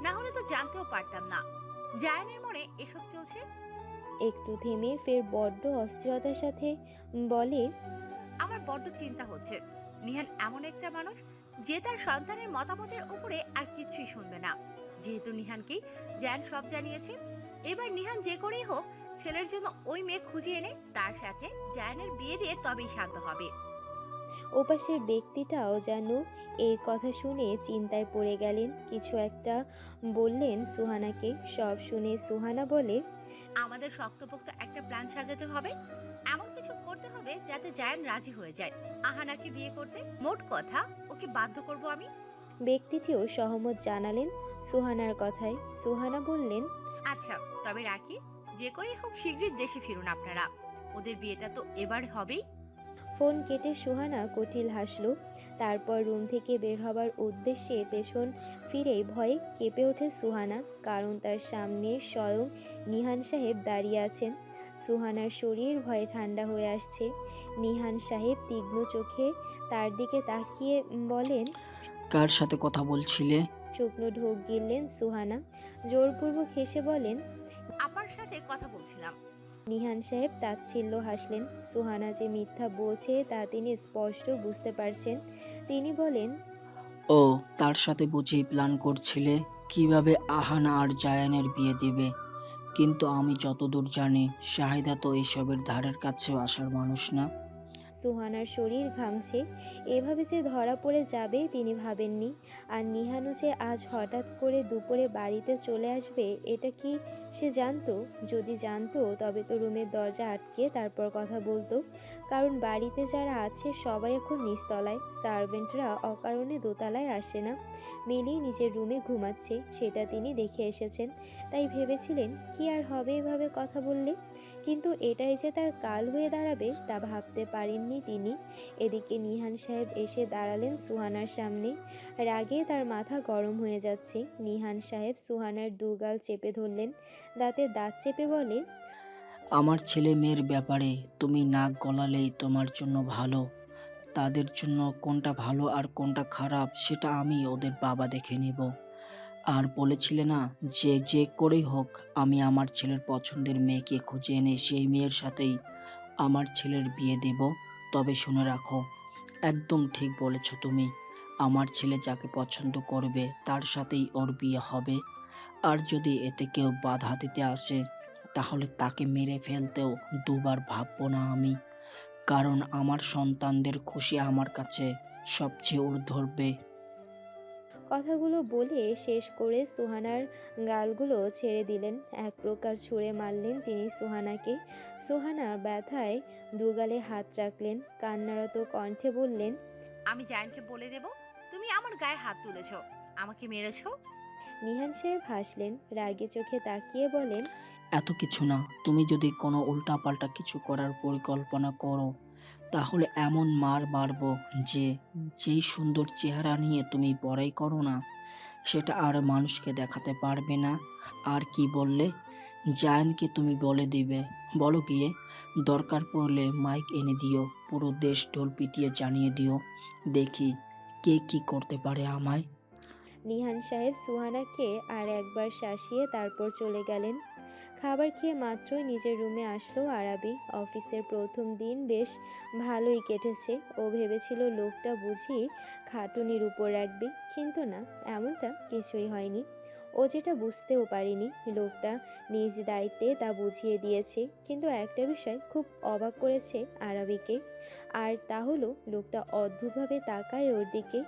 না হলে তো জানতেও পারতাম না জায়ানের মনে এসব চলছে। একটু থেমে ফের বড্ড অস্থিরতার সাথে বলে, আমার বড্ড চিন্তা হচ্ছে। নিহান এমন একটা মানুষ যে তার সন্তানের মতামতের উপরে আর কিছুই শুনবে না। যেহেতু নিহানকেই জায়ান সব জানিয়েছে, এবার নিহান যে করেই হোক ছেলের জন্য ওই মেয়ে খুঁজে এনে তার সাথে জায়ানের বিয়ে দিয়ে তবেই শান্ত হবে। ওপাশের ব্যক্তিটাও যেন এই কথা শুনে চিন্তায় পড়ে গেলেন। কিছু একটা বললেন সুহানাকে। সব শুনে সুহানা বলে, আমাদের শক্তপোক্ত একটা প্ল্যান সাজাতে হবে, এমন কিছু করতে হবে যাতে জায়ান রাজি হয়ে যায় আহানাকে বিয়ে করতে। মোট কথা ওকে বাধ্য করব আমি। ব্যক্তিটিও সহমত জানালেন সুহানার কথায়। সুহানা বললেন, আচ্ছা তবে রাখি, যে করেই হোক শীঘ্রই দেশে ফিরুন আপনারা, ওদের বিয়েটা তো এবার হবেই। ফোন কেটে সুহানা কুটিল হাসল। তারপর রুম থেকে বের হবার উদ্দেশ্যে পেছন ফিরেই ভয়ে কেঁপে ওঠে সুহানা, কারণ তার সামনে স্বয়ং নিহান সাহেব দাঁড়িয়ে আছেন। সুহানার শরীর ভয়ে ঠান্ডা হয়ে আসছে। নিহান সাহেব তীক্ষ্ণ চোখে তার দিকে তাকিয়ে বলেন, কার সাথে কথা বলছিলে? শুকনো ঢোক গিললেন সুহানা। জোরপূর্বক হেসে বলেন, আপার সাথে কথা বলছিলাম। নিহান সাহেব তাচ্ছিল্য হাসলেন। সুহানা যে মিথ্যা বলছে তা তিনি স্পষ্ট বুঝতে পারছেন। তিনি বলেন, ও, তার সাথে বুঝেই প্ল্যান করছিলে কিভাবে আহানা আর জায়ানের বিয়ে দিবে। কিন্তু আমি যতদূর জানি শাহিদা তো এইসবের ধারের কাছেও আসার মানুষ না। সুহানার শরীর ঘামছে। এভাবে যে ধরা পড়ে যাবে তিনি ভাবেননি। আর নিহানও যে আজ হঠাৎ করে দুপুরে বাড়িতে চলে আসবে, এটা কি সে জানতো? যদি জানতো তবে তো রুমের দরজা আটকে তারপর কথা বলতো। কারণ বাড়িতে যারা আছে সবাই এখন নিচতলায়, সার্ভেন্টরা অকারণে দোতলায় আসে না। মিলি নিজের রুমে ঘুমাচ্ছে, সেটা তিনি দেখে এসেছেন। তাই ভেবেছিলেন কি আর হবে এভাবে কথা বললে। কিন্তু এটাই যে তার কাল হয়ে দাঁড়াবে তা ভাবতে পারেননি তিনি। এদিকে নিহান সাহেব এসে দাঁড়ালেন সুহানার সামনে। রাগে তার মাথা গরম হয়ে যাচ্ছে। নিহান সাহেব সুহানার দুগাল চেপে ধরলেন, দাঁতে দাঁত চেপে বলে, আমার ছেলে মেয়ের ব্যাপারে তুমি নাক গলালেই তোমার জন্য ভালো। তাদের জন্য কোনটা ভালো আর কোনটা খারাপ সেটা আমি ওদের বাবা দেখে নিব। আর বলেছিলে না যে যে করেই হোক আমি আমার ছেলের পছন্দের মেয়েকে খুঁজে এনে সেই মেয়ের সাথেই আমার ছেলের বিয়ে দেব। তবে শুনে রাখো, একদম ঠিক বলেছ তুমি। আমার ছেলে যাকে পছন্দ করবে তার সাথেই ওর বিয়ে হবে। আর যদি এতে কেউ বাধা দিতে আসে তাহলে তাকে মেরে ফেলতেও দুবার ভাববো না আমি। কারণ আমার সন্তানদের খুশি আমার কাছে সবচেয়ে ঊর্ধ্বে। কথাগুলো বলে শেষ করে সুহানার গালগুলো ছেড়ে দিলেন। এক প্রকার ছুঁড়ে মারলেন তিনি সুহানাকে। সুহানা ব্যথায় দুগালে হাত রাখলেন, কান্নারত কণ্ঠে বললেন, আমি জায়ানকে বলে দেব তুমি আমার গায়ে হাত তুলেছ, আমাকে মেরেছ। নিহান সাহেব হাসলেন, রাগে চোখে তাকিয়ে বলেন, এত কিছু না, তুমি যদি কোনো উল্টাপাল্টা কিছু করার পরিকল্পনা করো তাহলে এমন মার মারবো যে যেই সুন্দর চেহারা নিয়ে তুমি বড়াই করো না সেটা আর মানুষকে দেখাতে পারবে না। আর কি বললে? জায়ানকে তুমি বলে দিবে। বলো গিয়ে, দরকার পড়লে মাইক এনে দিও, পুরো দেশ ঢোল পিটিয়ে জানিয়ে দিও, দেখি কে কি করতে পারে আমায়। নিহান সাহেব সুহানাকে আর একবার শাসিয়ে তারপর চলে গেলেন। খাবার খেয়ে মাত্রই নিজের রুমে আসলো আরাবি। অফিসের প্রথম দিন বেশ ভালোই কেটেছে। ও ভেবেছিল লোকটা বুঝি খাটুনির উপর রাখবে, কিন্তু না, এমনটা কিছুই হয়নি। ও যেটা বুঝতেও পারেনি লোকটা নিজ দায়িত্বে তা বুঝিয়ে দিয়েছে, কিন্তু একটা বিষয় খুব অবাক করেছে আরাবিকে, আর তা হলো লোকটা অদ্ভুতভাবে তাকায় ওর দিকে।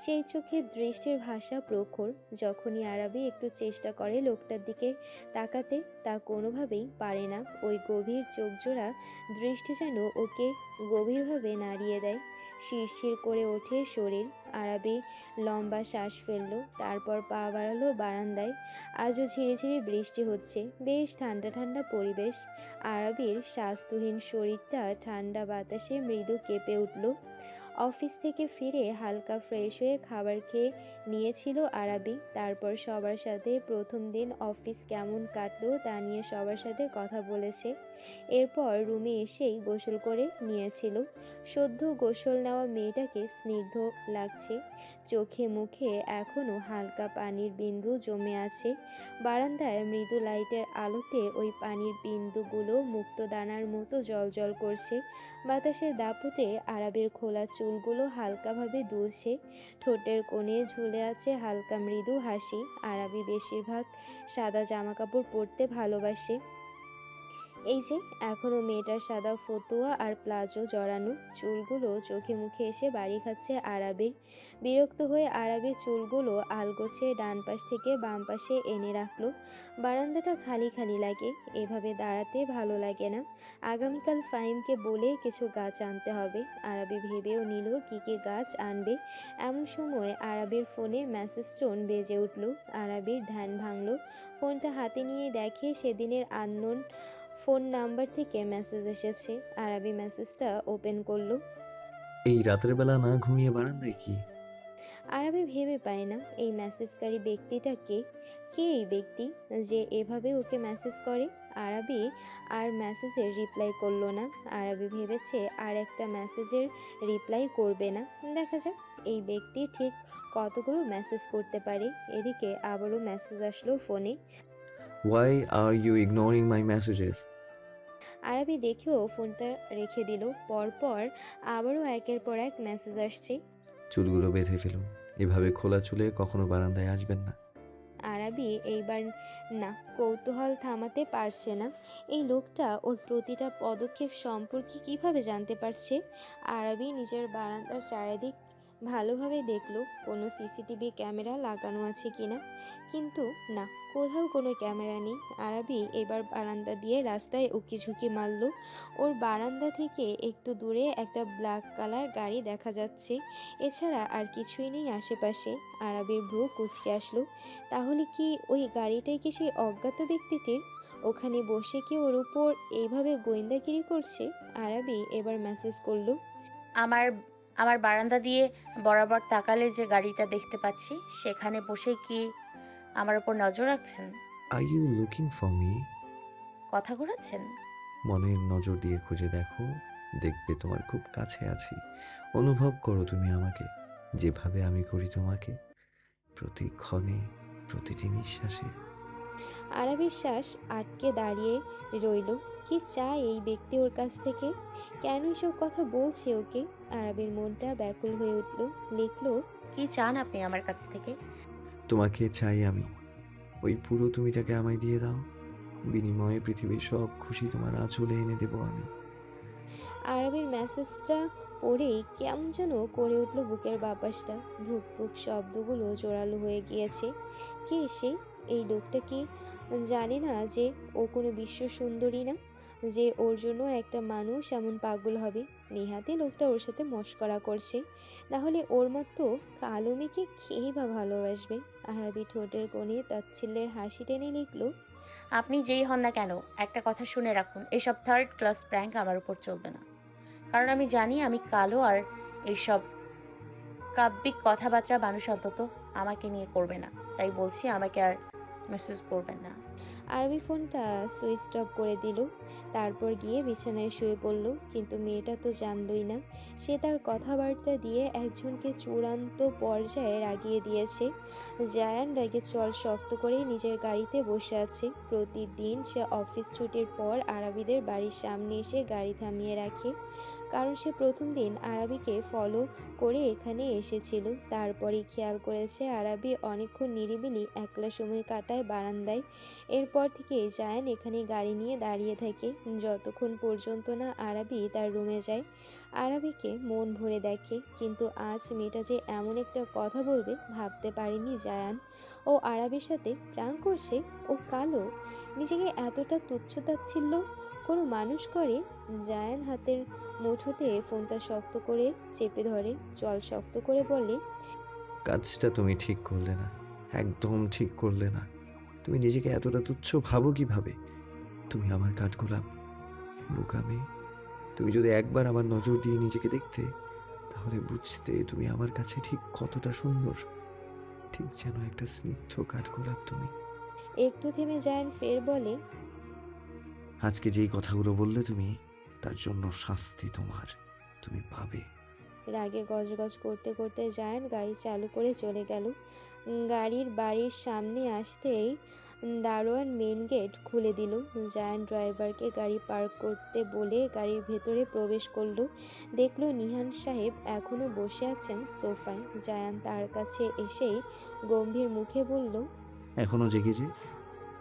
সেই চোখের দৃষ্টির ভাষা প্রখর। যখনই আরাবি একটু চেষ্টা করে লোকটার দিকে তাকাতে, তা কোনোভাবেই পারে না। ওই গভীর চোখজোড়া দৃষ্টি যেন ওকে গভীরভাবে নাড়িয়ে দেয়। শিরশির করে ওঠে শরীর। আরাবি লম্বা শ্বাস ফেললো, তারপর পা বাড়ালো বারান্দায়। আজও ঝিরিঝিরি বৃষ্টি হচ্ছে, বেশ ঠান্ডা ঠান্ডা পরিবেশ। আরাবির স্বাস্থ্যহীন শরীরটা ঠান্ডা বাতাসে মৃদু কেঁপে উঠল। অফিস থেকে ফিরে হালকা ফ্রেশ হয়ে খাবার খেয়ে নিয়েছিল আরাবি। তারপর সবার সাথে প্রথম দিন অফিস কেমন কাটলো তা নিয়ে সবার সাথে কথা বলেছে। এরপর রুমে এসেই গোসল করে নিয়েছিল। সদ্য গোসল নেওয়া মেয়েটাকে স্নিগ্ধ লাগছে। চোখে মুখে এখনো হালকা পানির বিন্দু জমে আছে। বারান্দায় মৃদু লাইটের আলোতে ওই পানির বিন্দুগুলো মুক্তদানার মতো জ্বলজ্বল করছে। বাতাসের দাপটে আরাবের খোলা চুলগুলো হালকাভাবে দুলছে। ঠোঁটের কোণে ঝুলে আছে হালকা মৃদু হাসি। আরাবি বেশিরভাগ সাদা জামাকাপড় পরতে ভালোবাসে। এই যে এখনো মেয়েটার সাদা ফতুয়া আর প্লাজো জড়ানো। চুলগুলো চোখে মুখে এসে বাড়ি খাচ্ছে আরাবির। বিরক্ত হয়ে আরাবির চুলগুলো আলগোছে ডান পাশ থেকে বাম পাশে এনে রাখলো। বারান্দাটা খালি খালি লাগে, এভাবে দাঁড়াতে ভালো লাগে না। আগামীকাল ফাহিমকে বলে কিছু গাছ আনতে হবে। আরাবি ভেবেও নিল কি কি গাছ আনবে। এমন সময় আরাবির ফোনে মেসেজ টোন বেজে উঠল। আরাবির ধ্যান ভাঙল। ফোনটা হাতে নিয়ে দেখে সেদিনের আননোন ফোন নাম্বার থেকে মেসেজ এসেছে। আরাবি মেসেজটা ওপেন করলো। এই রাতের বেলা না ঘুমিয়ে বারান্দায় কি? আরাবি ভেবে পায় না এই মেসেজকারী ব্যক্তিটা কে। কে এই ব্যক্তি যে এভাবে ওকে মেসেজ করে? আরাবি আর মেসেজের রিপ্লাই করলো না। আরাবি ভেবেছে আর একটা মেসেজের রিপ্লাই করবে না। দেখা যাক এই ব্যক্তি ঠিক কতগুলো মেসেজ করতে পারে। এদিকে আবারও মেসেজ আসলো ফোনে। Why are you ignoring my messages? Arabi দেখেও ফোনটা রেখে দিল। পরপর আবারও একের পর এক মেসেজ আসছে। চুলগুলো বেঁধে ফেলুন, এভাবে খোলা চুলে কখনো বারান্দায় আসবেন না। আরাবি এইবার না কৌতূহল থামাতে পারছে না। এই লোকটা ওর প্রতিটা পদক্ষেপ সম্পর্কে কিভাবে জানতে পারছে। আরাবি নিজের বারান্দার চারিদিক ভালোভাবে দেখলো কোনো সিসিটিভি ক্যামেরা লাগানো আছে কিনা, কিন্তু না, কোথাও কোনো ক্যামেরা নেই। আরাবি এবার বারান্দা দিয়ে রাস্তায় উকিঝুঁকি মারল। ওর বারান্দা থেকে একটু দূরে একটা ব্ল্যাক কালার গাড়ি দেখা যাচ্ছে, এছাড়া আর কিছুই নেই আশেপাশে। আরাবির ভ্রু কুঁচকে আসলো। তাহলে কি ওই গাড়িটাই কি সেই অজ্ঞাত ব্যক্তিটির? ওখানে বসে কি ওর উপর এইভাবে গোয়েন্দাগিরি করছে? আরাবি এবার মেসেজ করলো। আমার আমার বারান্দা দিয়ে বরাবর তাকালে যে গাড়িটা দেখতে পাচ্ছি, সেখানে বসে কি আমার উপর নজর রাখছেন? Are you looking for me? কথা ঘোরাচ্ছেন? মনের নজর দিয়ে খুঁজে দেখো, দেখবে তোমার খুব কাছে আছি। অনুভব করো তুমি আমাকে, যেভাবে আমি করি তোমাকে, প্রতি ক্ষণে, প্রতিটি নিঃশ্বাসে। আরাবির শ্বাস আটকে দাঁড়িয়ে রইল। কি চায় এই ব্যক্তি ওর কাছ থেকে? কেন এসব কথা বলছে ওকে? আরাবির মনটা ব্যাকুল হয়ে উঠল। লিখল, কি চান আপনি আমার কাছ থেকে? তোমাকে চাই আমি। ওই পুরো তুমিটাকে আমায় দিয়ে দাও, বিনিময়ে পৃথিবীর সব খুশি তোমার আঁচলে এনে দেবো আমি। আরাবির মেসেজটা পড়েই কেমন যেন করে উঠল বুকের বাপাসটা। ধুকপুক শব্দগুলো জোরালো হয়ে গিয়েছে। কে সে? এই লোকটা কি জানে না যে ও কোনো বিশ্ব সুন্দরী না, যে ওর জন্য একটা মানুষ এমন পাগল হবে? নেহাতে লোকটা ওর সাথে মশকরা করছে, না হলে ওর মতো কালো মেয়েকে খেয়েই বা ভালোবাসবে। আরাবি ঠোঁটের কোণে তাচ্ছিল্যের হাসি টেনে লিখল, আপনি যেই হন না কেন, একটা কথা শুনে রাখুন, এসব থার্ড ক্লাস প্র্যাঙ্ক আমার উপর চলবে না। কারণ আমি জানি আমি কালো, আর এইসব কাব্যিক কথাবার্তা মানুষ অন্তত আমাকে নিয়ে করবে না। তাই বলছি, আমাকে আর মেসেজ করবেন না। আরবি ফোনটা সুইচ অফ করে দিল, তারপর গিয়ে বিছানায় শুয়ে পড়ল। কিন্তু মেয়েটা তো জানলই না সে তার কথাবার্তা দিয়ে একজনকে চূড়ান্ত পর্যায়ে রাগিয়ে দিয়েছে। জায়ান রাগে চল শক্ত করে নিজের গাড়িতে বসে আছে। প্রতিদিন সে অফিস ছুটির পর আরবিদের বাড়ির সামনে এসে গাড়ি থামিয়ে রাখে, কারণ সে প্রথম দিন আরবিকে ফলো করে এখানে এসেছিল। তারপরেই খেয়াল করেছে আরবি অনেকক্ষণ নিরিবিলি একলা সময় কাটায় বারান্দায়। এরপর থেকে জায়ান এখানে গাড়ি নিয়ে দাঁড়িয়ে থাকে যতক্ষণ পর্যন্ত না আরবি তার রুমে যায়। আরবিকে মন ভরে দেখে, কিন্তু আজ মেয়েটা যে এমন একটা কথা বলবে ভাবতে পারেনি জায়ান। ও আরবির সাথে প্রাণ করছে? ও কালো? নিজেকে এতটা তুচ্ছ-তাচ্ছিল্য কোনো মানুষ করে? জায়ান হাতের মুঠোতে ফোনটা শক্ত করে চেপে ধরে, চল শক্ত করে বলে, কাজটা তুমি ঠিক করলে না, একদম ঠিক করলে না। তুমি নিজেকে এতটা তুচ্ছ ভাবো কিভাবে? তুমি আমার কাঠগোলাপ, বোকা মেয়ে। তুমি যদি একবার আমার নজর দিয়ে নিজেকে দেখতে, তাহলে বুঝতে তুমি আমার কাছে ঠিক কতটা সুন্দর। ঠিক যেন একটা স্নিগ্ধ কাঠগোলাপ তুমি। একটু থেমে জায়ান ফের বলে, আজকে যেই কথাগুলো বললে তুমি, তার জন্য শাস্তি তোমার, তুমি পাবে। রাগে গজগজ করতে করতে জায়ান গাড়ি চালু করে চলে গেল। গাড়ির বাড়ির সামনে আসতেই দারোয়ান মেন গেট খুলে দিল। জায়ান ড্রাইভারকে গাড়ি পার্ক করতে বলে গাড়ির ভেতরে প্রবেশ করলো। দেখলো নিহান সাহেব এখনো বসে আছেন সোফায়। জায়ান তার কাছে এসেই গম্ভীর মুখে বলল, এখনো জেগেছে?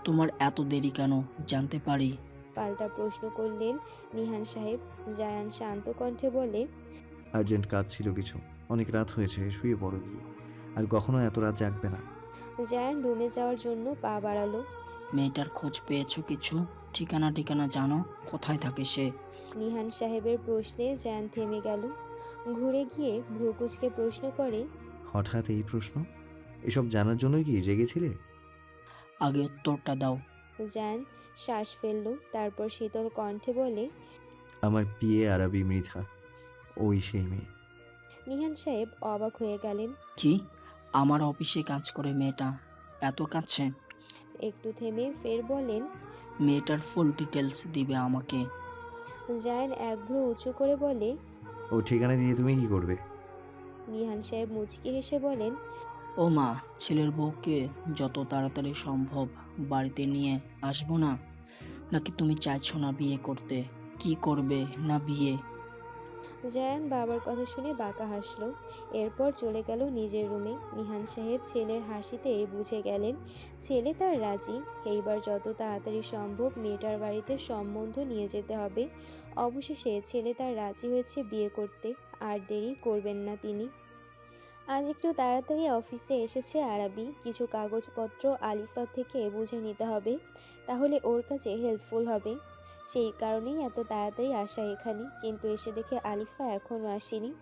তোমার এত দেরি কেন, জানতে পারি? পাল্টা প্রশ্ন করলেন নিহান সাহেব। জায়ান শান্ত কণ্ঠে বলে, আর্জেন্ট কাজ ছিল কিছু, অনেক রাত হয়েছে, শুয়ে পড়ো গিয়ে। আর কখনো এত রাত জাগবে না। জায়ান রুমে যাওয়ার জন্য পা বাড়ালো। মেয়েটার খোঁজ পেয়েছো কিছু? ঠিকানা জানো? কোথায় থাকে সে? নিহান সাহেবের প্রশ্নে জায়ান থেমে গেল। ঘুরে গিয়ে ভ্রুকুচকে প্রশ্ন করে, হঠাৎ এই প্রশ্ন? এসব জানার জন্যই কি জেগেছিলে? আগে উত্তরটা দাও। জায়ান শ্বাস ফেলল, তারপর শীতল কণ্ঠে বলে, আমার পিয়ে আরবি মৃধা, ওই সেই মেয়ে। নিহান সাহেব অবাক হয়ে গেলেন। কি? আমার অফিসে কাজ করে মেয়েটা? এত কাছে? একটু থেমে ফের বলেন, মেয়েটার ফুল ডিটেলস দিবে আমাকে? জায়ান এক ভ্রু উঁচু করে বলে, ও ঠিকানা দিয়ে তুমি কি করবে? নিহান সাহেব মুচকি হেসে বলেন, ও মা, ছেলের বউকে যত তাড়াতাড়ি সম্ভব বাড়িতে নিয়ে আসবো না? নাকি তুমি চাইছো না বিয়ে করতে? কি করবে না বিয়ে? জায়ান বাবার কথা শুনে বাঁকা হাসলো। এরপর চলে গেল নিজের রুমে। নিহান সাহেব ছেলের হাসিতে বুঝে গেলেন ছেলে তার রাজি। এইবার যত তাড়াতাড়ি সম্ভব মেয়েটার বাড়িতে সম্বন্ধ নিয়ে যেতে হবে। অবশেষে ছেলে তার রাজি হয়েছে বিয়ে করতে। আর দেরি করবেন না তিনি। আজ একটু তাড়াতাড়ি অফিসে এসেছে আরাবি। কিছু কাগজপত্র আলিফা থেকে বুঝে নিতে হবে, তাহলে ওর কাছে হেল্পফুল হবে। সেই কারণেই এত তাড়াতাড়ি আসা এখানে। কিন্তু এসে দেখে আলিফা এখনও আসেনি।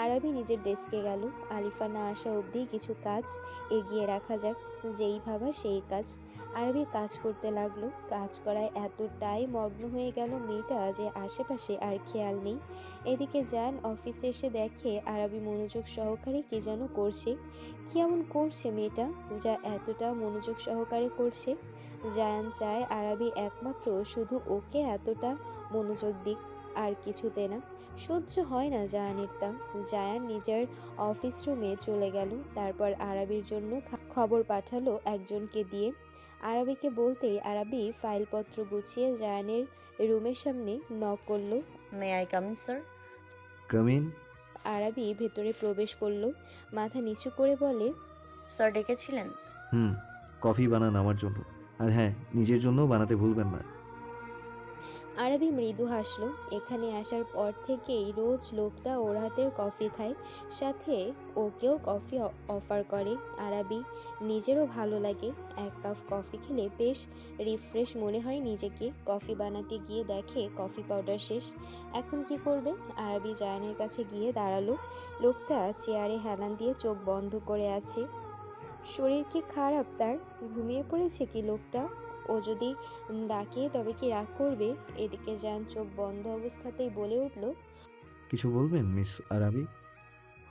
আরাবি নিজের ডেস্কে গেল। আলিফা না আসা অবধি কিছু কাজ এগিয়ে রাখা যাক, যেই ভাবা সেই কাজ। আরাবি কাজ করতে লাগলো। কাজ করায় এতটাই মগ্ন হয়ে গেল মেয়েটা যে আশেপাশে আর খেয়াল নেই। এদিকে জায়ান অফিসে এসে দেখে আরাবি মনোযোগ সহকারে কি যেন করছে। কি এমন করছে মেয়েটা যা এতটা মনোযোগ সহকারে করছে? জায়ান চায় আরাবি একমাত্র শুধু ওকে এতটা মনোযোগ দিক, আর কিছুতে না। সহ্য হয় না জায়ানের তা। জায়ান নিজের অফিস রুমে চলে গেল। তারপর আরাবির জন্য খবর পাঠালো একজনকে দিয়ে। আরাবিকে বলতেই আরাবি ফাইলপত্র গুছিয়ে জায়ানের রুমের সামনে নক করলো। May I come in, sir? Come in. Arabi ভেতরে প্রবেশ করলো, মাথা নিচু করে বলে, স্যার ডেকেছিলেন? কফি বানান আমার জন্য, আর হ্যাঁ, নিজের জন্যও বানাতে ভুলবেন না। আরাবি মৃদু হাসলো। এখানে আসার পর থেকেই রোজ লোকটা ওর হাতের কফি খায়, সাথে ওকেও কফি অফার করে। আরাবি নিজেরও ভালো লাগে। এক কাপ কফি খেলে বেশ রিফ্রেশ মনে হয় নিজেকে। কফি বানাতে গিয়ে দেখে কফি পাউডার শেষ। এখন কি করবে? আরাবি জায়ানের কাছে গিয়ে দাঁড়ালো। লোকটা চেয়ারে হেলান দিয়ে চোখ বন্ধ করে আছে। শরীর কি খারাপ তার? ঘুমিয়ে পড়েছে কি লোকটা? ও যদি ডাকে তবে কি রাগ করবে? এদিকে জায়ান চোখ বন্ধ অবস্থাতেই বলে উঠল, কিছু বলবেন মিস আরাবি?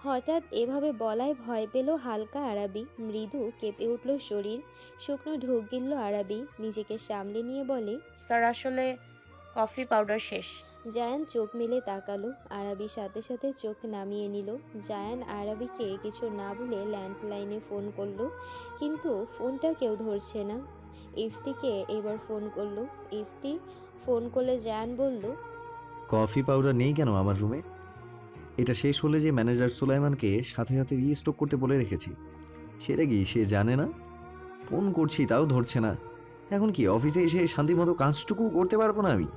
হঠাৎ এভাবে বলায় ভয় পেল হালকা আরাবি। মৃদু কেঁপে উঠল শরীর। শুকনো ঢোক গিলল আরাবি। নিজেকে সামলে নিয়ে বলে, স্যার আসলে কফি পাউডার শেষ। জায়ান চোখ মেলে তাকালো। আরাবি সাথে সাথে চোখ নামিয়ে নিল। জায়ান আরাবিকে কিছু না বলে ল্যান্ডলাইনে ফোন করলো, কিন্তু ফোনটা কেউ ধরছে না। ইফতিকে এবার ফোন করলো। ইফতি ফোন করলে জায়ান বলল, কফি পাউডার নেই কেন আমার রুমে? এটা শেষ হলে যে ম্যানেজার সুলাইমানকে সাথে সাথে রিস্টক করতে বলে রেখেছি, সেটা কি সে জানে না? ফোন করছি তাও ধরছে না। এখন কি অফিসে এসে শান্তি মতো কাজটুকু করতে পারবো না আমি?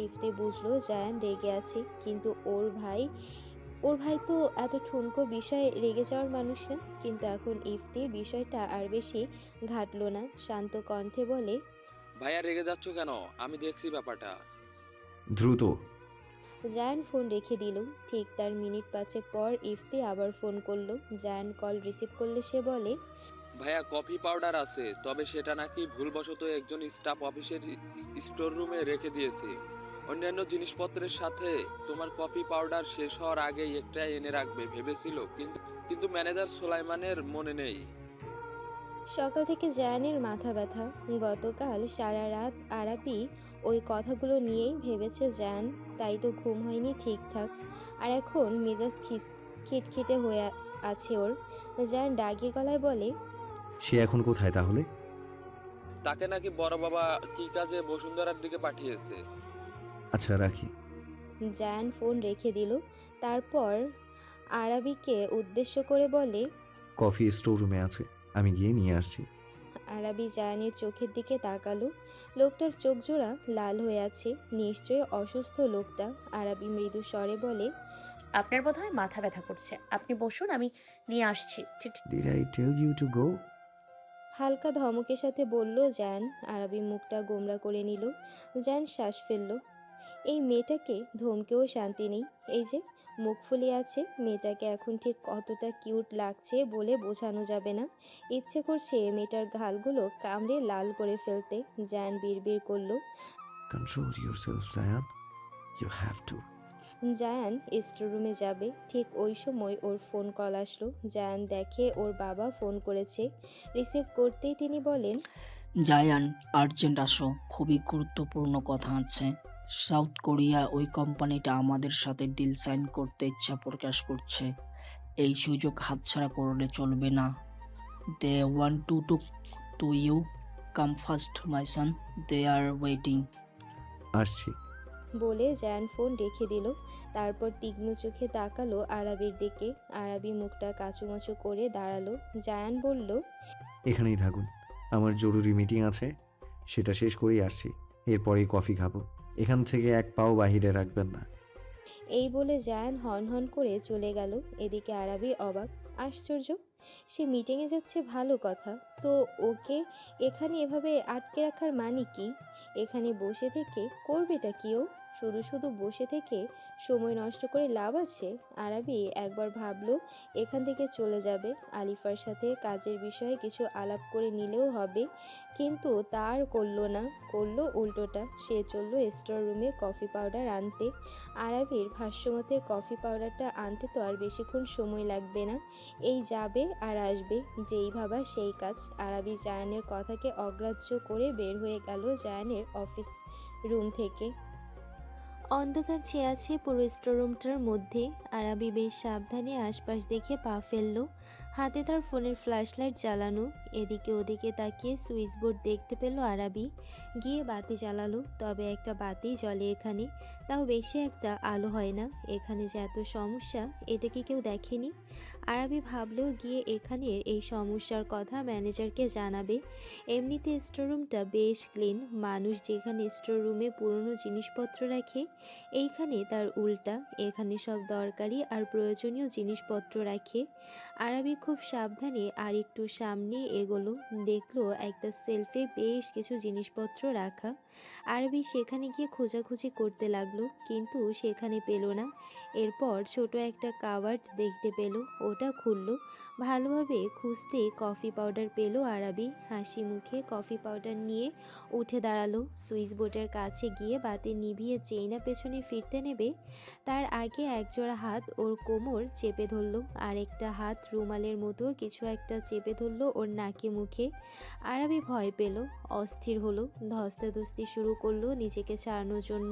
ইফতি বুঝলো জায়ান রেগে আছে, কিন্তু ওর ভাই তো এত ঠুনকো বিষয়ে রেগে যাওয়ার মানুষ না। কিন্তু এখন ইফতি বিষয়টা আর বেশি ঘাটলো না। শান্ত কণ্ঠে বলে, ভাইয়া রেগে যাচ্ছ কেন? আমি দেখছি ব্যাপারটা। দ্রুত। জায়ান ফোন রেখে দিল। ঠিক তার মিনিট পাঁচেক পর ইফতি আবার ফোন করলো। জায়ান কল রিসিভ করলে সে বলে, ভাইয়া কফি পাউডার আছে, তবে সেটা নাকি ভুলবশত একজন স্টাফ অফিসের স্টোর রুমে রেখে দিয়েছে। অন্যান্য জিনিসপত্রের সাথে তোমার কফি পাউডার শেষ হওয়ার আগেই একটা এনে রাখবে ভেবেছিল, কিন্তু ম্যানেজার সুলাইমানের মনে নেই। সকাল থেকে জায়ানের মাথা ব্যথা। গতকাল সারা রাত আরাবি ওই কথাগুলো নিয়েই ভেবেছে জায়ান, তাই তো ঘুম হয়নি ঠিকঠাক। আর এখন মেজাজ খিটখিটে হয়ে আছে ওর। জায়ান ডাগি গলায় বলে, সে এখন কোথায় তাহলে? তাকে নাকি বড় বাবা কি কাজে বসুন্ধরার দিকে পাঠিয়েছে। আচ্ছা রাখি। জায়ান ফোন রেখে দিল। তারপর আরাবিকে উদ্দেশ্য করে বলে, কফি স্টোর রুমে আছে, আমি গিয়ে নিয়ে আসছি। আরাবি জায়ানের চোখের দিকে তাকালো। লোকটার চোখ জোড়া লাল হয়ে আছে। নিশ্চয়ই অসুস্থ লোকটা। আরাবি মৃদু স্বরে বলে, আপনার বোধহয় মাথা ব্যথা করছে, আপনি বসুন, আমি নিয়ে আসছি। Did I tell you to go? হালকা ধমকের সাথে বলল জায়ান। আরাবি মুখটা গোমড়া করে নিল। জায়ান শ্বাস ফেলল। এই মেয়েটাকে ধমকেও শান্তি নেই। এই যে মুখ ফুলিয়ে আছে, মেয়েটাকে এখন ঠিক কতটা কিউট লাগছে বলে বোঝানো যাবে না। ইচ্ছে করছে মেয়েটার গালগুলো কামড়ে লাল করে ফেলতে। জায়ান বিড়বিড় করলো, Control yourself, Zayan. You have to. Zayan স্টোররুমে যাবে। ঠিক ওই সময় ওর ফোন কল আসলো। জায়ান দেখে ওর বাবা ফোন করেছে। রিসিভ করতেই তিনি বলেন, জায়ান, আর্জেন্ট আসো, খুবই গুরুত্বপূর্ণ কথা আছে। সাউথ কোরিয়া ওই কোম্পানিটা আমাদের সাথে ডিল সাইন করতে ইচ্ছা প্রকাশ করছে। এই সুযোগ হাতছাড়া করলে চলবে না। They want to talk to you. Come fast my son, they are waiting. আসছি। বলে জায়ান ফোন রেখে দিল। তারপর তীক্ষ্ণ চোখে তাকালো আরাবির দিকে। আরাবি মুখটা কাচুমাচু করে দাঁড়ালো। জায়ান বলল, এখানেই থাকুন, আমার জরুরি মিটিং আছে, সেটা শেষ করেই আসছি। এরপরেই কফি খাবো। এখান থেকে এক পাও বাহিরে রাখবেন না। এই বলে জায়ান হন করে চলে গেল। এদিকে আরাবি অবাক। আশ্চর্য, সে মিটিংয়ে যাচ্ছে ভালো কথা, তো ওকে এখানে এভাবে আটকে রাখার মানে কি? এখানে বসে থেকে করবেটা কি ও? শুধু শুধু বসে থেকে সময় নষ্ট করে লাভ আছে? আরাবি একবার ভাবলো এখান থেকে চলে যাবে, আলিফার সাথে কাজের বিষয়ে কিছু আলাপ করে নিলেও হবে, কিন্তু তার করলো না। করলো উল্টোটা। সে চললো স্টোর রুমে কফি পাউডার আনতে। আরাবির ভাষ্যমতে কফি পাউডারটা আনতে তো আর বেশিক্ষণ সময় লাগবে না। এই যাবে আর আসবে, যেই ভাবা সেই কাজ। আরাবি জায়ানের কথাকে অগ্রাহ্য করে বের হয়ে গেল জায়ানের অফিস রুম থেকে। অন্ধকার ছেয়ে আছে পুরো স্টোররুমটার মধ্যে। আরাবি বেশ সাবধানে আশপাশ দেখে পা ফেলল। হাতে তার ফোনের ফ্ল্যাশ লাইট জ্বালানো। এদিকে ওদিকে তাকিয়ে সুইচ বোর্ড দেখতে পেল আরাবি। গিয়ে বাতি জ্বালালো। তবে একটা বাতি জ্বলে এখানে, তাও বেশি একটা আলো হয় না। এখানে যে এত সমস্যা, এটা কি কেউ দেখেনি? আরাবি ভাবলেও গিয়ে এখানের এই সমস্যার কথা ম্যানেজারকে জানাবে। এমনিতে স্টোররুমটা বেশ ক্লিন। মানুষ যেখানে স্টোররুমে পুরনো জিনিসপত্র রাখে, এইখানে তার উল্টা। এখানে সব দরকারি আর প্রয়োজনীয় জিনিসপত্র রাখে। আরাবি খুব সাবধানে আর একটু সামনে এগোলো, দেখলো একটা সেলফে বেশ কিছু জিনিসপত্র রাখা। আরবি সেখানে গিয়ে খোঁজাখুঁজি করতে লাগলো, কিন্তু সেখানে পেল না। এরপর ছোট একটা কাভার্ড দেখতে পেল, ওটা খুললো। ভালোভাবে খুঁজতে কফি পাউডার পেল আরবি। হাসি মুখে কফি পাউডার নিয়ে উঠে দাঁড়ালো। সুইচ বোর্ডের কাছে গিয়ে বাতি নিভিয়ে যেই না পেছনে ফিরতে নেবে, তার আগে একজোড়া হাত ওর কোমর চেপে ধরলো, আর একটা হাত রুমালের মতো কিছু একটা চেপে ধরলো ওর নাকে মুখে। আরবি ভয় পেল, অস্থির হলো, ধস্তাধস্তি শুরু করলো নিজেকে ছাড়ানোর জন্য।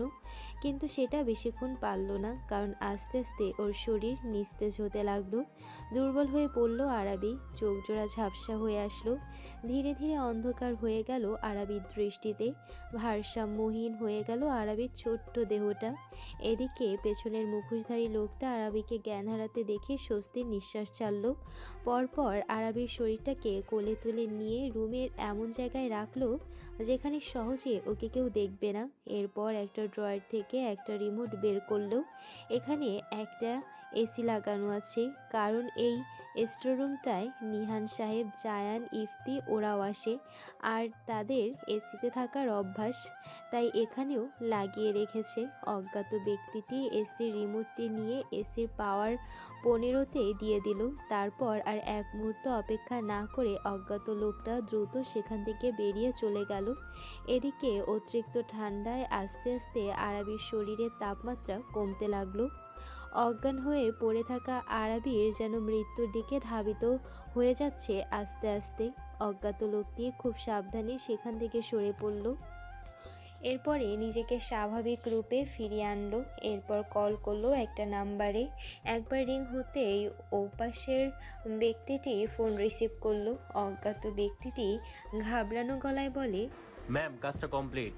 কিন্তু সেটা বেশিক্ষণ পারল না, কারণ আস্তে আস্তে ওর শরীর নিস্তেজ হতে লাগলো। দুর্বল হয়ে পড়ল আরবি, চোখ জোড়া ঝাপসা হয়ে আসলো। ধীরে ধীরে অন্ধকার হয়ে গেল আরবির দৃষ্টিতে, ভারসাম্যহীন হয়ে গেল আরবির ছোট্ট দেহটা। এদিকে পেছনের মুখোশধারী লোকটা আরবিকে জ্ঞান হারাতে দেখে স্বস্তির নিঃশ্বাস ছাড়ল। পরপর আরবির শরীরটাকে কোলে তুলে নিয়ে রুমের এমন জায়গায় রাখলো যেখানে সহজে ওকে কেউ দেখবে না। এরপর একটা ড্রয়ার থেকে একটা রিমোট বের করলো। এখানে একটা এসি লাগানো আছে, কারণ এই স্টোররুমটায় নিহান সাহেব, জায়ান, ইফতি ওরাও আসে, আর তাদের এসিতে থাকার অভ্যাস, তাই এখানেও লাগিয়ে রেখেছে। অজ্ঞাত ব্যক্তিটি এসির রিমোটটি নিয়ে এসির পাওয়ার 15-তে দিয়ে দিল। তারপর আর এক মুহূর্ত অপেক্ষা না করে অজ্ঞাত লোকটা দ্রুত সেখান থেকে বেরিয়ে চলে গেল। এদিকে অতিরিক্ত ঠান্ডায় আস্তে আস্তে আরবির শরীরের তাপমাত্রা কমতে লাগলো। অজ্ঞান হয়ে পড়ে থাকা আরবির যেন মৃত্যুর দিকে ধাবিত হয়ে যাচ্ছে আস্তে আস্তে। অজ্ঞাত লোকটি খুব সাবধানে সেখান থেকে সরে পড়ল। এরপরে নিজেকে স্বাভাবিক রূপে ফিরিয়ে আনলো। এরপর কল করলো একটা নাম্বারে। একবার রিং হতেই ওপাশের ব্যক্তিটি ফোন রিসিভ করলো। অজ্ঞাত ব্যক্তিটি ঘাবড়ানো গলায় বলে, ম্যাম কাজটা complete.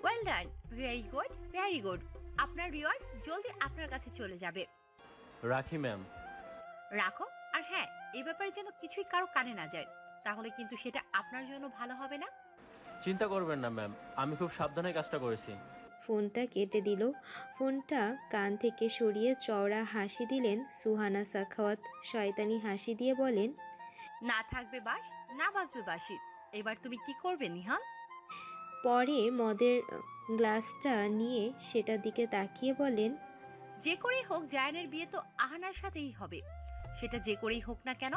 Well done, very good, very good. আপনার রিওয়ার্ড জলদি আপনার কাছে চলে যাবে। রাখি ম্যাম। রাখো, আর হ্যাঁ, এই ব্যাপারে যেন কিছুই কারো কানে না যায়, তাহলে কিন্তু সেটা আপনার জন্য ভালো হবে না। চিন্তা করবেন না ম্যাম, আমি খুব সাবধানে কাজটা করেছি। ফোনটা কেটে দিল। ফোনটা কান থেকে সরিয়ে চওড়া হাসি দিলেন সুহানা সাখাওয়াত। শয়তানি হাসি দিয়ে বলেন, না থাকবে বাস, না বাজবে বাঁশি। এবার তুমি কি করবে নিহান? পরে মদের গ্লাসটা নিয়ে সেটার দিকে তাকিয়ে বলেন, যে করেই হোক জায়ানের বিয়ে তো আহানার সাথেই হবে। সেটা যে করেই হোক না কেন,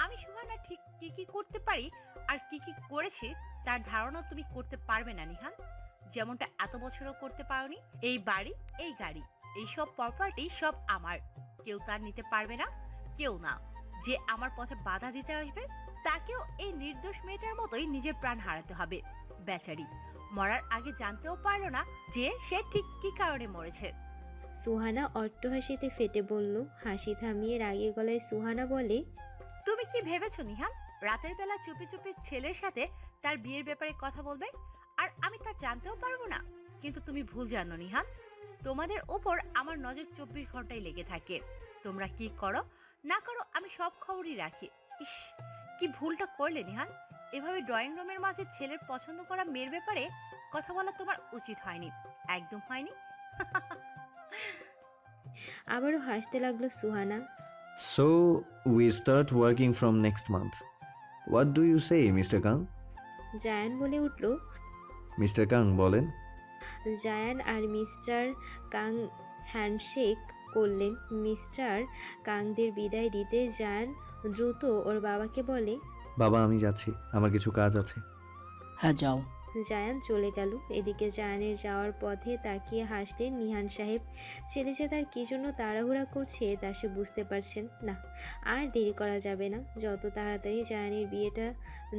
আমি সুহানা ঠিক কি কি করতে পারি আর কি কি করেছি তার ধারণা তুমি করতে পারবে না নিহান। যেমনটা এত বছরও করতে পারোনি। এই বাড়ি, এই গাড়ি, এই সব প্রপার্টি সব আমার। কেউ তার নিতে পারবে না, কেউ না। যে আমার পথে বাধা দিতে আসবে তাকেও এই নির্দোষ মেয়েটার মতোই নিজের প্রাণ হারাতে হবে। বেচারি মরার আগে জানতেও পারলো না যে সে ঠিক কি কারণে মরেছে। সুহানা অট্টহাসিতে ফেটে বলল। হাসি থামিয়ে রাগে গলায় সুহানা বলে, তুমি কি ভেবেছো নিহান রাতের বেলা চুপি চুপি ছেলের সাথে তার বিয়ের ব্যাপারে কথা বলবে আর আমি তা জানতেও পারবো না? কিন্তু তুমি ভুল জানো নিহান, তোমাদের ওপর আমার নজর 24 ঘন্টায় লেগে থাকে। তোমরা কি করো না করো আমি সব খবরই রাখি। ইস, কি ভুলটা করলে নিহান। এভাবে ড্রয়িং রুমের মাঝে ছেলের পছন্দ করা মেয়ের ব্যাপারে কথা বলা তোমার উচিত হয়নি, একদম হয়নি। আবারও হাসতে লাগলো Suhana. So we start working from next month. What do you say, Mr. Kang? Zayan বলে উঠল। Mr. Kang বলেন। জায়ান আর মিস্টার কাং হ্যান্ডশেক করলেন। মিস্টার কাংদের বিদায় দিতে জায়ান দ্রুত ওর বাবাকে বলে, বাবা আমি যাচ্ছি, আমার কিছু কাজ আছে। হ্যাঁ যাও। জায়ান চলে গেল। এদিকে জায়ানের যাওয়ার পথে তাকিয়ে হাসলেন নিহান সাহেব। ছেলে যে তার কী জন্য তাড়াহুড়া করছে তা সে বুঝতে পারছেন না। আর দেরি করা যাবে না, যত তাড়াতাড়ি জায়ানের বিয়েটা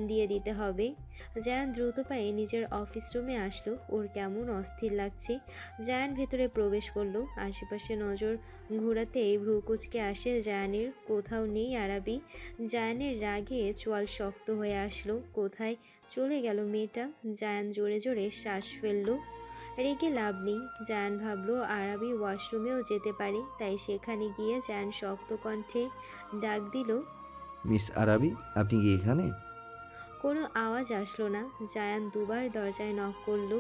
দিয়ে দিতে হবে। জায়ান দ্রুত পায়ে নিজের অফিস রুমে আসলো। ওর কেমন অস্থির লাগছে। জায়ান ভেতরে প্রবেশ করলো। আশেপাশে নজর ঘোরাতেই ভ্রু কুঁচকে আসে জায়ানের। কোথাও নেই আরবি। জায়ানের রাগে চোয়াল শক্ত হয়ে আসলো। কোথায় চলে গেল মেয়েটা? জায়ান জোরে জোরে শ্বাস ফেললো। রেগে লাভ নেই। জায়ান ভাবলো আরবি ওয়াশরুমেও যেতে পারে, তাই সেখানে গিয়ে জায়ান শক্ত কণ্ঠে ডাক দিল, মিস আরাবি আপনি কি এখানে? কোনো আওয়াজ আসলো না। জায়ান দুবার দরজায় নক করলো।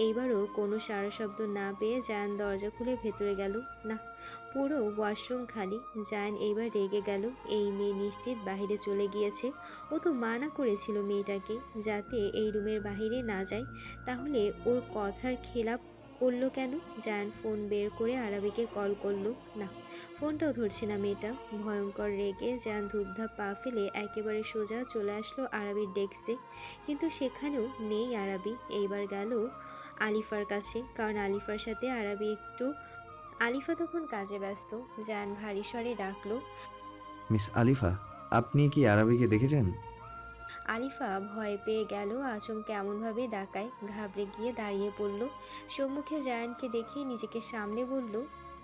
এইবারও কোনো সাড়া শব্দ না পেয়ে জায়ান দরজা খুলে ভেতরে গেল না, পুরো ওয়াশরুম খালি। জায়ান এইবার রেগে গেল। এই মেয়ে নিশ্চিত বাইরে চলে গিয়েছে। ও তো মানা করেছিল মেয়েটাকে যাতে এই রুমের বাইরে না যায়, তাহলে ওর কথার খেলাপ করলো কেন? জায়ান ফোন বের করে আরাবিকে কল করলো, না, ফোনটাও ধরছে না মেয়েটা। ভয়ঙ্কর রেগে জায়ান ধূপধাপ পা ফেলে একেবারে সোজা চলে আসলো আরাবির ডেস্কে, কিন্তু সেখানেও নেই আরাবি। এইবার গেল আলিফার কাছে, কারণ আলিফার সাথে আরাবি একটু। আলিফা তখন কাজে ব্যস্ত। জায়ান ভারী স্বরে ডাকলো, মিস আলিফা, আপনি কি আরাবিকে দেখেছেন? আলিফা ভয় পেয়ে গেল। আচমকা এমনভাবে ডাকায় ঘাবড়ে গিয়ে দাঁড়িয়ে পড়ল। সম্মুখে জায়ানকে দেখে নিজেকে সামলে বলল,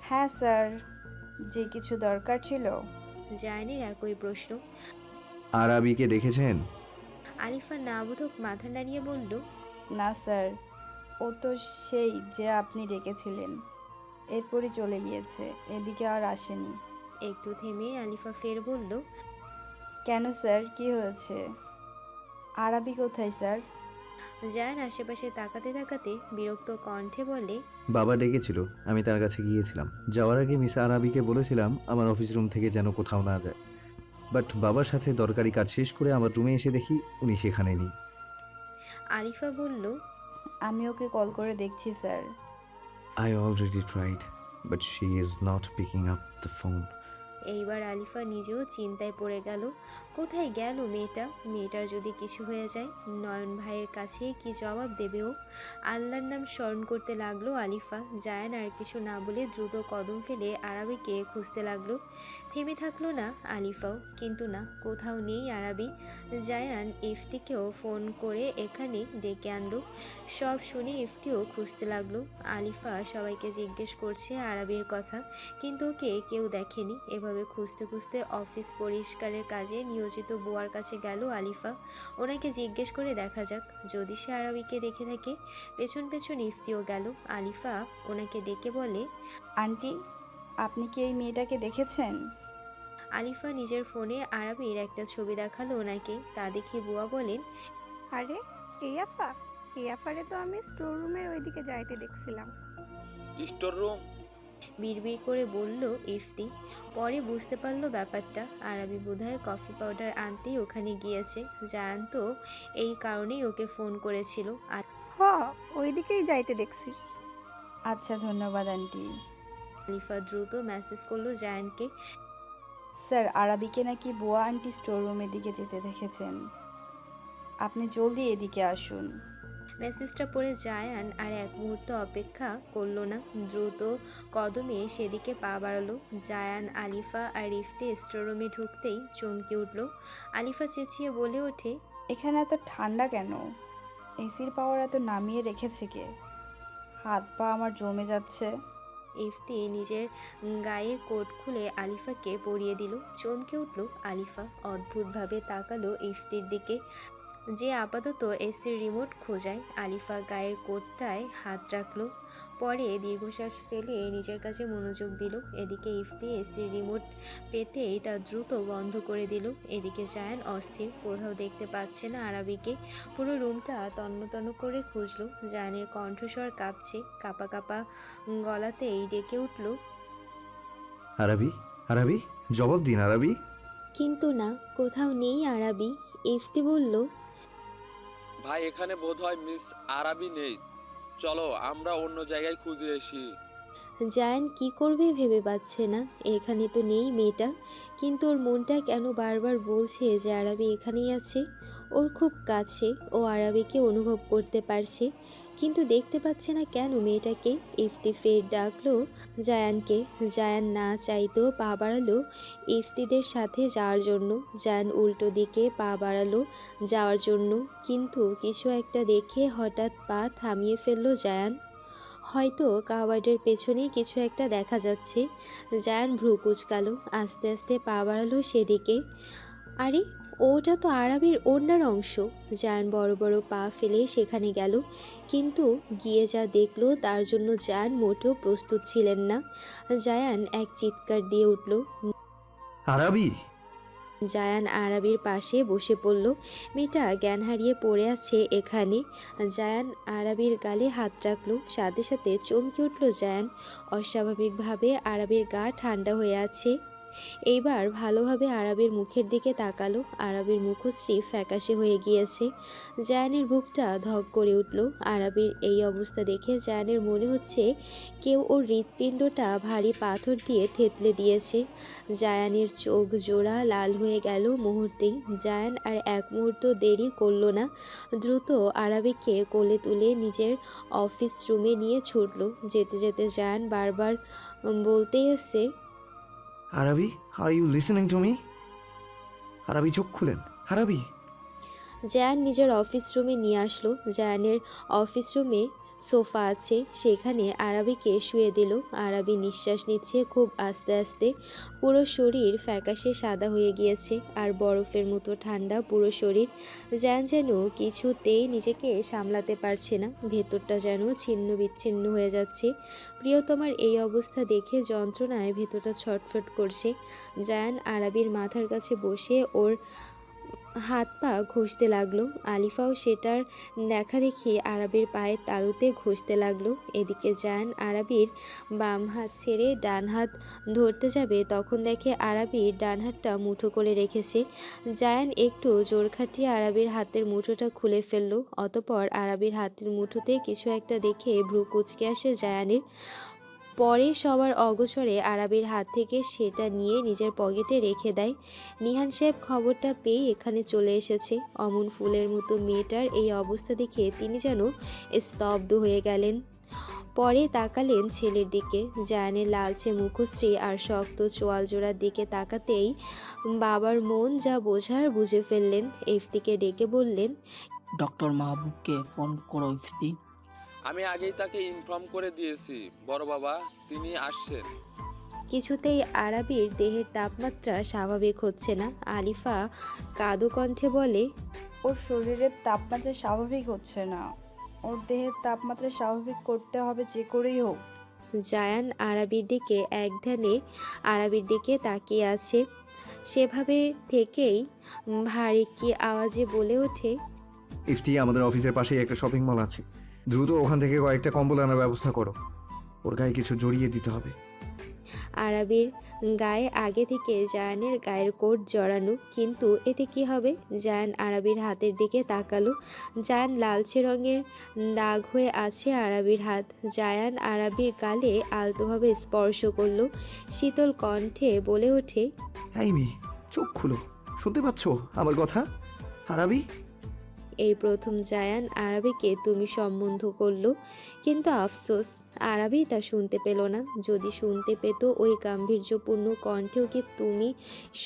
হ্যাঁ স্যার, যে কিছু দরকার ছিল। জায়ানের একই প্রশ্ন। আরাবিকে দেখেছেন? আলিফা না বোধক মাথা নাড়িয়ে বলল, না স্যার, ও তো সেই যে আপনি ডেকেছিলেন, এরপরই চলে গিয়েছে, এদিকে আর আসেনি। একটু থেমে আলিফা ফের বলল, কেন স্যার, কি হয়েছে? আরাবি কোথায় স্যার? জায়ান আশেপাশে তাকাতে তাকাতে বিরক্ত কণ্ঠে বলে, বাবা ডেকেছিল, আমি তার কাছে গিয়েছিলাম। যাওয়ার আগে মিস আরাবিকে বলেছিলাম আমার অফিস রুম থেকে যেন কোথাও না যায়, বাট বাবার সাথে দরকারি কাজ শেষ করে আমার রুমে এসে দেখি উনি সেখানে নেই। আলিফা বলল, আমি ওকে কল করে দেখছি sir. I already tried, but she is not picking up the phone. এইবার আলিফা নিজেও চিন্তায় পড়ে গেল। কোথায় গেল মেয়েটা? মেয়েটার যদি কিছু হয়ে যায়, নয়ন ভাইয়ের কাছে কি জবাব দেবে ও? আল্লাহর নাম স্মরণ করতে লাগলো আলিফা। জায়ান আর কিছু না বলে দ্রুত কদম ফেলে আরাবিকে খুঁজতে লাগলো। থেমে থাকলো না আলিফাও, কিন্তু না, কোথাও নেই আরাবি। জায়ান ইফতিকেও ফোন করে এখানে ডেকে আনলো। সব শুনে ইফতিও খুঁজতে লাগলো। আলিফা সবাইকে জিজ্ঞেস করছে আরাবির কথা, কিন্তু ওকে কেউ দেখেনি। এভাবে খুঁজতে খুঁজতে অফিস পরিষ্কারের কাজে নিয়োজিত বুয়ার কাছে গেল আলিফা। ওনাকে জিজ্ঞেস করে দেখা যাক, যদি সে আরাবিকে দেখে থাকে। পেছন পেছন ইফতিও গেল। আলিফা ওনাকে ডেকে বলে, আন্টি, আপনি কি এই মেয়েটাকে দেখেছেন? আলিফা নিজের ফোনে আরাবির একটা ছবি দেখালো ওনাকে। তা দেখে বুয়া বলেন, আরে এই আফা, এই আফারে তো আমি স্টোর রুমের ওইদিকে যাইতে দেখছিলাম। Store room? বিড়বিড় করে বলল ইফতি। পরে বুঝতে পারলো ব্যাপারটা। আরাবি বোধহয় কফি পাউডার আনতেই ওখানে গিয়েছে। জায়ান তো এই কারণেই ওকে ফোন করেছিল। আর হ, ওইদিকেই যাইতে দেখছি। আচ্ছা, ধন্যবাদ আন্টি। আলিফা দ্রুত মেসেজ করলো জায়ানকে, স্যার, আরাবিকে নাকি বুয়া আন্টি স্টোর রুমের দিকে যেতে দেখেছেন, আপনি জলদি এদিকে আসুন। মেসেজটা পড়ে জায়ান আর এক মুহূর্ত অপেক্ষা করলো না, দ্রুত কদমে সেদিকে পা বাড়ালো। জায়ান, আলিফা আর ইফতি স্টোর রুমে ঢুকতেই চমকে উঠল। আলিফা চেঁচিয়ে বলে ওঠে, এখানে এত ঠান্ডা কেন? এসির পাওয়ার এত নামিয়ে রেখেছে কে? হাত পা আমার জমে যাচ্ছে। ইফতি নিজের গায়ে কোট খুলে আলিফাকে পরিয়ে দিল। চমকে উঠল আলিফা, অদ্ভুতভাবে তাকালো ইফতির দিকে, যে আপাতত এসির রিমোট খোঁজায়। আলিফা গায়ের কোটটায় হাত রাখলো, পরে দীর্ঘশ্বাস ফেলে নিজের কাছে মনোযোগ দিল। এদিকে ইফতি এসির রিমোট পেতেই তা দ্রুত বন্ধ করে দিল। এদিকে জায়ান অস্থির, কোথাও দেখতে পাচ্ছে না আরাবিকে। পুরো রুমটা তন্ন তন্ন করে খুঁজলো। জায়ানের কণ্ঠস্বর কাঁপছে, কাঁপা কাঁপা গলাতেই ডেকে উঠল, আরাবি, আরাবি, জবাব দিন আরাবি। কিন্তু না, কোথাও নেই আরাবি। ইফতি বলল, ভাই এখানে বোধহয় মিস আরাবি নেই, চলো আমরা অন্য জায়গায় খুঁজে আসি। জায়ান কি করবে ভেবে পাচ্ছে না। এখানে তো নেই মেয়েটা, কিন্তু ওর মনটা কেন বারবার বলছে যে আরাবি এখানেই আছে। ওর খুব কাছে, ও আরাবিকে অনুভব করতে পারছে, কিন্তু দেখতে পাচ্ছে না কেন মেয়েটাকে। ইফতি ফের ডাকলো জায়ানকে। জায়ান না চাইতেও পা বাড়ালো ইফতিদের সাথে যাওয়ার জন্য। জায়ান উল্টো দিকে পা বাড়ালো যাওয়ার জন্য, কিন্তু কিছু একটা দেখে হঠাৎ পা থামিয়ে ফেললো জায়ান। হয়তো কাবার্ডের পেছনেই কিছু একটা দেখা যাচ্ছে। জায়ান ভ্রু কুঁচকালো, আস্তে আস্তে পা বাড়ালো সেদিকে। আরে, ওটা তো আরাবির ওড়নার অংশ। জায়ান বড় বড় পা ফেলে সেখানে গেল, কিন্তু গিয়ে যা দেখলো তার জন্য জায়ান মোটেও প্রস্তুত ছিলেন না। জায়ান এক চিৎকার দিয়ে উঠল, আরাবি! জায়ান আরাবির পাশে বসে পড়ল। মেয়েটা জ্ঞান হারিয়ে পড়ে আছে এখানে। জায়ান আরাবির গালে হাত রাখলো, সাথে সাথে চমকে উঠল জায়ান। অস্বাভাবিকভাবে আরাবির গা ঠান্ডা হয়ে আছে। এইবার ভালোভাবে আরাবির মুখের দিকে তাকালো। আরাবির মুখশ্রী ফ্যাকাশে হয়ে গিয়েছে। জায়ানের বুকটা ধক করে উঠল। আরাবির এই অবস্থা দেখে জায়ানের মনে হচ্ছে কেউ ওর হৃৎপিণ্ডটা ভারী পাথর দিয়ে থেতলে দিয়েছে। জায়ানের চোখ জোড়া লাল হয়ে গেল মুহূর্তেই। জায়ান আর এক মুহূর্ত দেরি করল না, দ্রুত আরাবিকে কোলে তুলে নিজের অফিস রুমে নিয়ে ছুটল। যেতে যেতে জায়ান বারবার বলতে এসে, Arabi, are you listening to me? Arabi চোখ খুলেন, আরাবি। জায়ান নিজের অফিস রুমে নিয়ে আসলো। জায়ানের অফিস রুমে সোফা আছে, সেখানে আরাবিকে শুয়ে দিল। আরাবি নিঃশ্বাস নিচ্ছে খুব আস্তে আস্তে। পুরো শরীর ফ্যাকাশে সাদা হয়ে গিয়েছে আর বরফের মতো ঠান্ডা পুরো শরীর। জায়ান যেন কিছুতেই নিজেকে সামলাতে পারছে না, ভেতরটা যেন ছিন্ন বিচ্ছিন্ন হয়ে যাচ্ছে। প্রিয়তমার এই অবস্থা দেখে যন্ত্রণায় ভেতরটা ছটফট করছে। জায়ান আরাবির মাথার কাছে বসে ওর হাত পা ঘষতে লাগলো। আলিফাও সেটার দেখা দেখি আরাবির পায়ের তালুতে ঘষতে লাগলো। এদিকে জায়ান আরাবির বাম হাত ছেড়ে ডান হাত ধরতে যাবে, তখন দেখে আরাবির ডান হাতটা মুঠো করে রেখেছে। জায়ান একটু জোর খাটিয়ে আরাবির হাতের মুঠোটা খুলে ফেললো। অতপর আরাবির হাতের মুঠোতে কিছু একটা দেখে ভ্রু কুঁচকে আসে জায়ানের। পরে সবার অগোচরে আরাবির হাত থেকে সেটা নিয়ে নিজের পকেটে রেখে দেয়। নিহান সাহেব খবরটা পেয়ে এখানে চলে এসেছে। অমন ফুলের মতো মেয়েটার এই অবস্থা দেখে তিনি যেন স্তব্ধ হয়ে গেলেন। পরে তাকালেন ছেলের দিকে। জায়ানের লালচে মুখশ্রী আর শক্ত চোয়াল জোড়ার দিকে তাকাতেই বাবার মন যা বোঝার বুঝে ফেললেন। ইফতিকে ডেকে বললেন, ডক্টর মাহবুবকে ফোন করো ইফতি। আমি আগেই তাকে ইনফর্ম করে দিয়েছি বড় বাবা, তিনি আসছেন। কিছুতেই আরাবির দেহের তাপমাত্রা স্বাভাবিক হচ্ছে না। আলিফা কাঁদো কণ্ঠে বলে, ওর শরীরের তাপমাত্রা স্বাভাবিক হচ্ছে না, ওর দেহের তাপমাত্রা স্বাভাবিক করতে হবে যে করেই হোক। জায়ান আরাবির দিকে এক ধ্যানে আরাবির দিকে তাকিয়ে আছে। সেভাবে থেকেই ভারী কি আওয়াজে বলে ওঠে, ইফতি, আমাদের অফিসের পাশেই একটা শপিং মল আছে, দ্রুত ওখান থেকে কয়েকটা কম্বল আনার ব্যবস্থা করো, ওর গায়ে কিছু জড়িয়ে দিতে হবে। আরাবির গায়ে আগে থেকে জায়ানের গায়ের কোট জড়ানো, কিন্তু এতে কি হবে? জায়ান আরাবির হাতের দিকে তাকালো। জায়ান লালচে রঙের দাগ হয়ে আছে আরাবির হাত। জায়ান আরাবির গালে আলতোভাবে স্পর্শ করলো। শীতল কণ্ঠে বলে ওঠে, এই মেয়ে, চোখ খুলো, শুনতে পাচ্ছ আমার কথা? আরাবি। এই প্রথম জায়ান আরাবিকে তুমি সম্বোধন করলো, কিন্তু আফসোস আরাবি তা শুনতে পেল না। যদি শুনতে পেত ওই গাম্ভীর্যপূর্ণ কণ্ঠে ওকে তুমি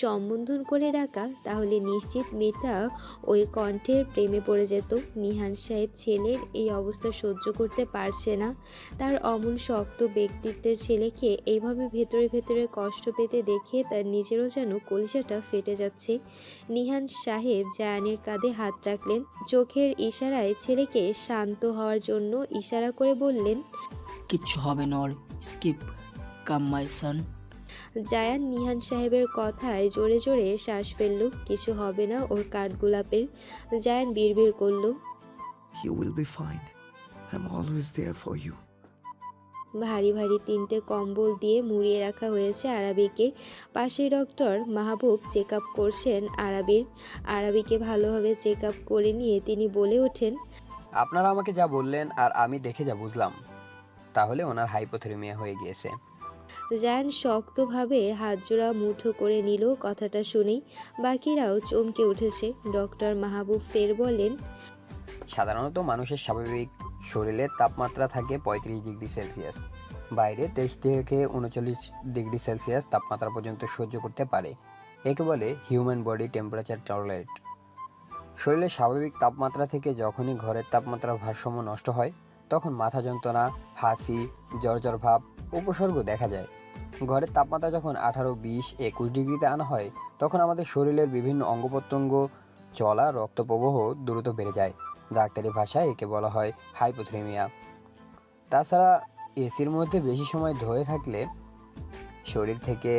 সম্বোধন করে ডাকা, তাহলে নিশ্চিত মেয়েটা ওই কণ্ঠের প্রেমে পড়ে যেত। নিহান সাহেব ছেলের এই অবস্থা সহ্য করতে পারছে না। তার অমন শক্ত ব্যক্তিত্বের ছেলেকে এইভাবে ভেতরে ভেতরে কষ্ট পেতে দেখে তার নিজেরও যেন কলিজাটা ফেটে যাচ্ছে। নিহান সাহেব জায়ানের কাঁধে হাত রাখলেন, চোখের ইশারায় ছেলেকে শান্ত হওয়ার জন্য ইশারা করে বললেন, কিচ্ছু হবে না ওর, স্কিপ কাম মাই সন। জায়ান নিহান সাহেবের কথায় জোরে জোরে শ্বাস ফেলল। কিছু হবে না ওর কাঠগোলাপের। জায়ান বিড়বিড় করল, You will be fine. I'm always there for you. ভারী ভারী 3টে কম্বল দিয়ে মুড়িয়ে রাখা হয়েছে আরাবিকে। পাশে ডক্টর মাহবুব চেক আপ করছেন আরাবিকে ভালোভাবে চেক আপ করে নিয়ে তিনি বলে ওঠেন, আপনারা আমাকে যা বললেন আর আমি দেখে যা বুঝলাম, তাহলে ওনার হাইপোথেরমিয়া হয়ে গিয়েছে। জায়ান শক্তভাবে হাতজোড়া মুঠো করে নিল কথাটা শুনেই। বাকিরাও চমকে উঠেছে। ডক্টর মাহবুব ফের বলেন, সাধারণত মানুষের স্বাভাবিক শরীরের তাপমাত্রা থাকে 35 ডিগ্রি সেলসিয়াস, বাইরে 23 থেকে 39 ডিগ্রি সেলসিয়াস তাপমাত্রা পর্যন্ত সহ্য করতে পারে। একে বলে হিউম্যান বডি টেম্পারেচার টলারেট। শরীরের স্বাভাবিক তাপমাত্রা থেকে যখনই ঘরের তাপমাত্রা ভারসাম্য নষ্ট হয়, তখন মাথা যন্ত্রণা, হাসি, জ্বর ভাব উপসর্গ দেখা যায়। ঘরের তাপমাত্রা যখন 18, 20, 21 ডিগ্রিতে আনা হয়, তখন আমাদের শরীরের বিভিন্ন অঙ্গ প্রত্যঙ্গ চলা, রক্ত প্রবাহ দ্রুত বেড়ে যায়। ডাক্তারি ভাষায় একে বলা হয় হাইপোথেরমিয়া। তাছাড়া এসির মধ্যে বেশি সময় ধরে থাকলে শরীর থেকে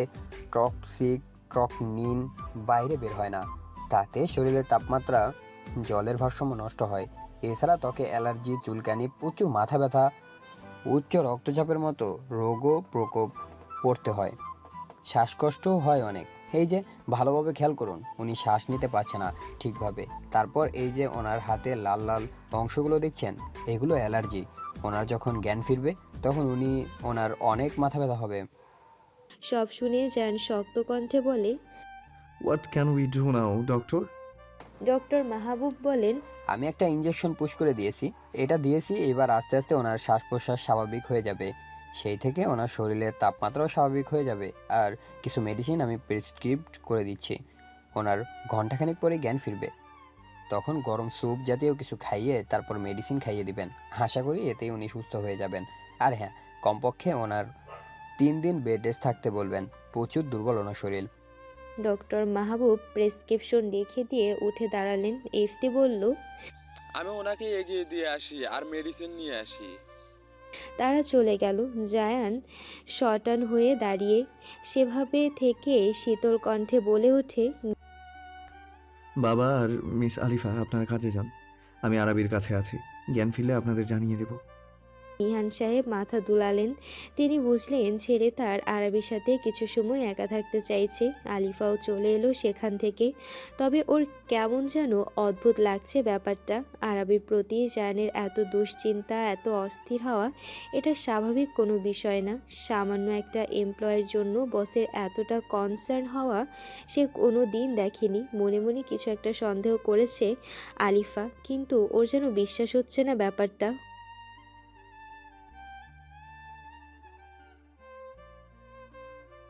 টক্সিক সানস্ট্রক নিন, বাইরে বের হয় না। তাতে শরীরের তাপমাত্রা, জলের ভারসাম্য নষ্ট হয়। এছাড়া ত্বকে অ্যালার্জি, চুলকানি, প্রচুর মাথা ব্যথা, উচ্চ রক্তচাপের মতো রোগও প্রকোপ পড়তে হয়। শ্বাসকষ্টও হয় অনেক। এই যে ভালোভাবে খেয়াল করুন, উনি শ্বাস নিতে পারছে না ঠিকভাবে। তারপর এই যে ওনার হাতে লাল লাল অংশগুলো দেখছেন, এগুলো অ্যালার্জি। ওনার যখন জ্ঞান ফিরবে তখন ওনার অনেক মাথা ব্যথা হবে। সব শুনে জায়ান শক্ত কণ্ঠে বলে। What can we do now doctor? Doctor Mahbub বলেন, আমি একটা ইঞ্জেকশন পুশ করে দিয়েছি, এবার আস্তে আস্তে ওনার শ্বাস প্রশ্বাস স্বাভাবিক হয়ে যাবে। সেই থেকে ওনার শরীরের তাপমাত্রাও স্বাভাবিক হয়ে যাবে। আর কিছু মেডিসিন আমি প্রেসক্রিপ্ট করে দিচ্ছি। ওনার ঘন্টাখানিক পরে জ্ঞান ফিরবে। তখন গরম স্যুপ জাতীয় কিছু খাইয়ে তারপর মেডিসিন খাইয়ে দিবেন। আশা করি এতেই উনি সুস্থ হয়ে যাবেন। আর হ্যাঁ, কমপক্ষে ওনার 3 দিন বেড রেস্ট থাকতে বলবেন। প্রচুর দুর্বল ওনার শরীর। ডক্টর মাহবুব প্রেসক্রিপশন লিখে দিয়ে উঠে দাঁড়ালেন। ইফতি বলল, আমি ওনাকে এগিয়ে দিয়ে আসি আর মেডিসিন নিয়ে আসি। তারা চলে গেল। জায়ান শটান হয়ে দাঁড়িয়ে সেভাবে থেকে শীতল কণ্ঠে বলে ওঠে, বাবা আর মিস আলিফা আপনার কাজে যান, আমি আরবির কাছে আছি। জ্ঞান ফিরলে আপনাদের জানিয়ে দেব। নিহান সাহেব মাথা দুলালেন। তিনি বুঝলেন ছেলে তার আরবির সাথে কিছু সময় একা থাকতে চাইছে। আলিফাও চলে এলো সেখান থেকে। তবে ওর কেমন যেন অদ্ভুত লাগছে ব্যাপারটা। আরবির প্রতি জায়ানের এত দুশ্চিন্তা, এত অস্থির হওয়া, এটা স্বাভাবিক কোনো বিষয় না। সামান্য একটা এমপ্লয়ের জন্য বসের এতটা কনসার্ন হওয়া সে কোনো দিন দেখেনি। মনে মনে কিছু একটা সন্দেহ করেছে আলিফা, কিন্তু ওর যেন বিশ্বাস হচ্ছে না ব্যাপারটা।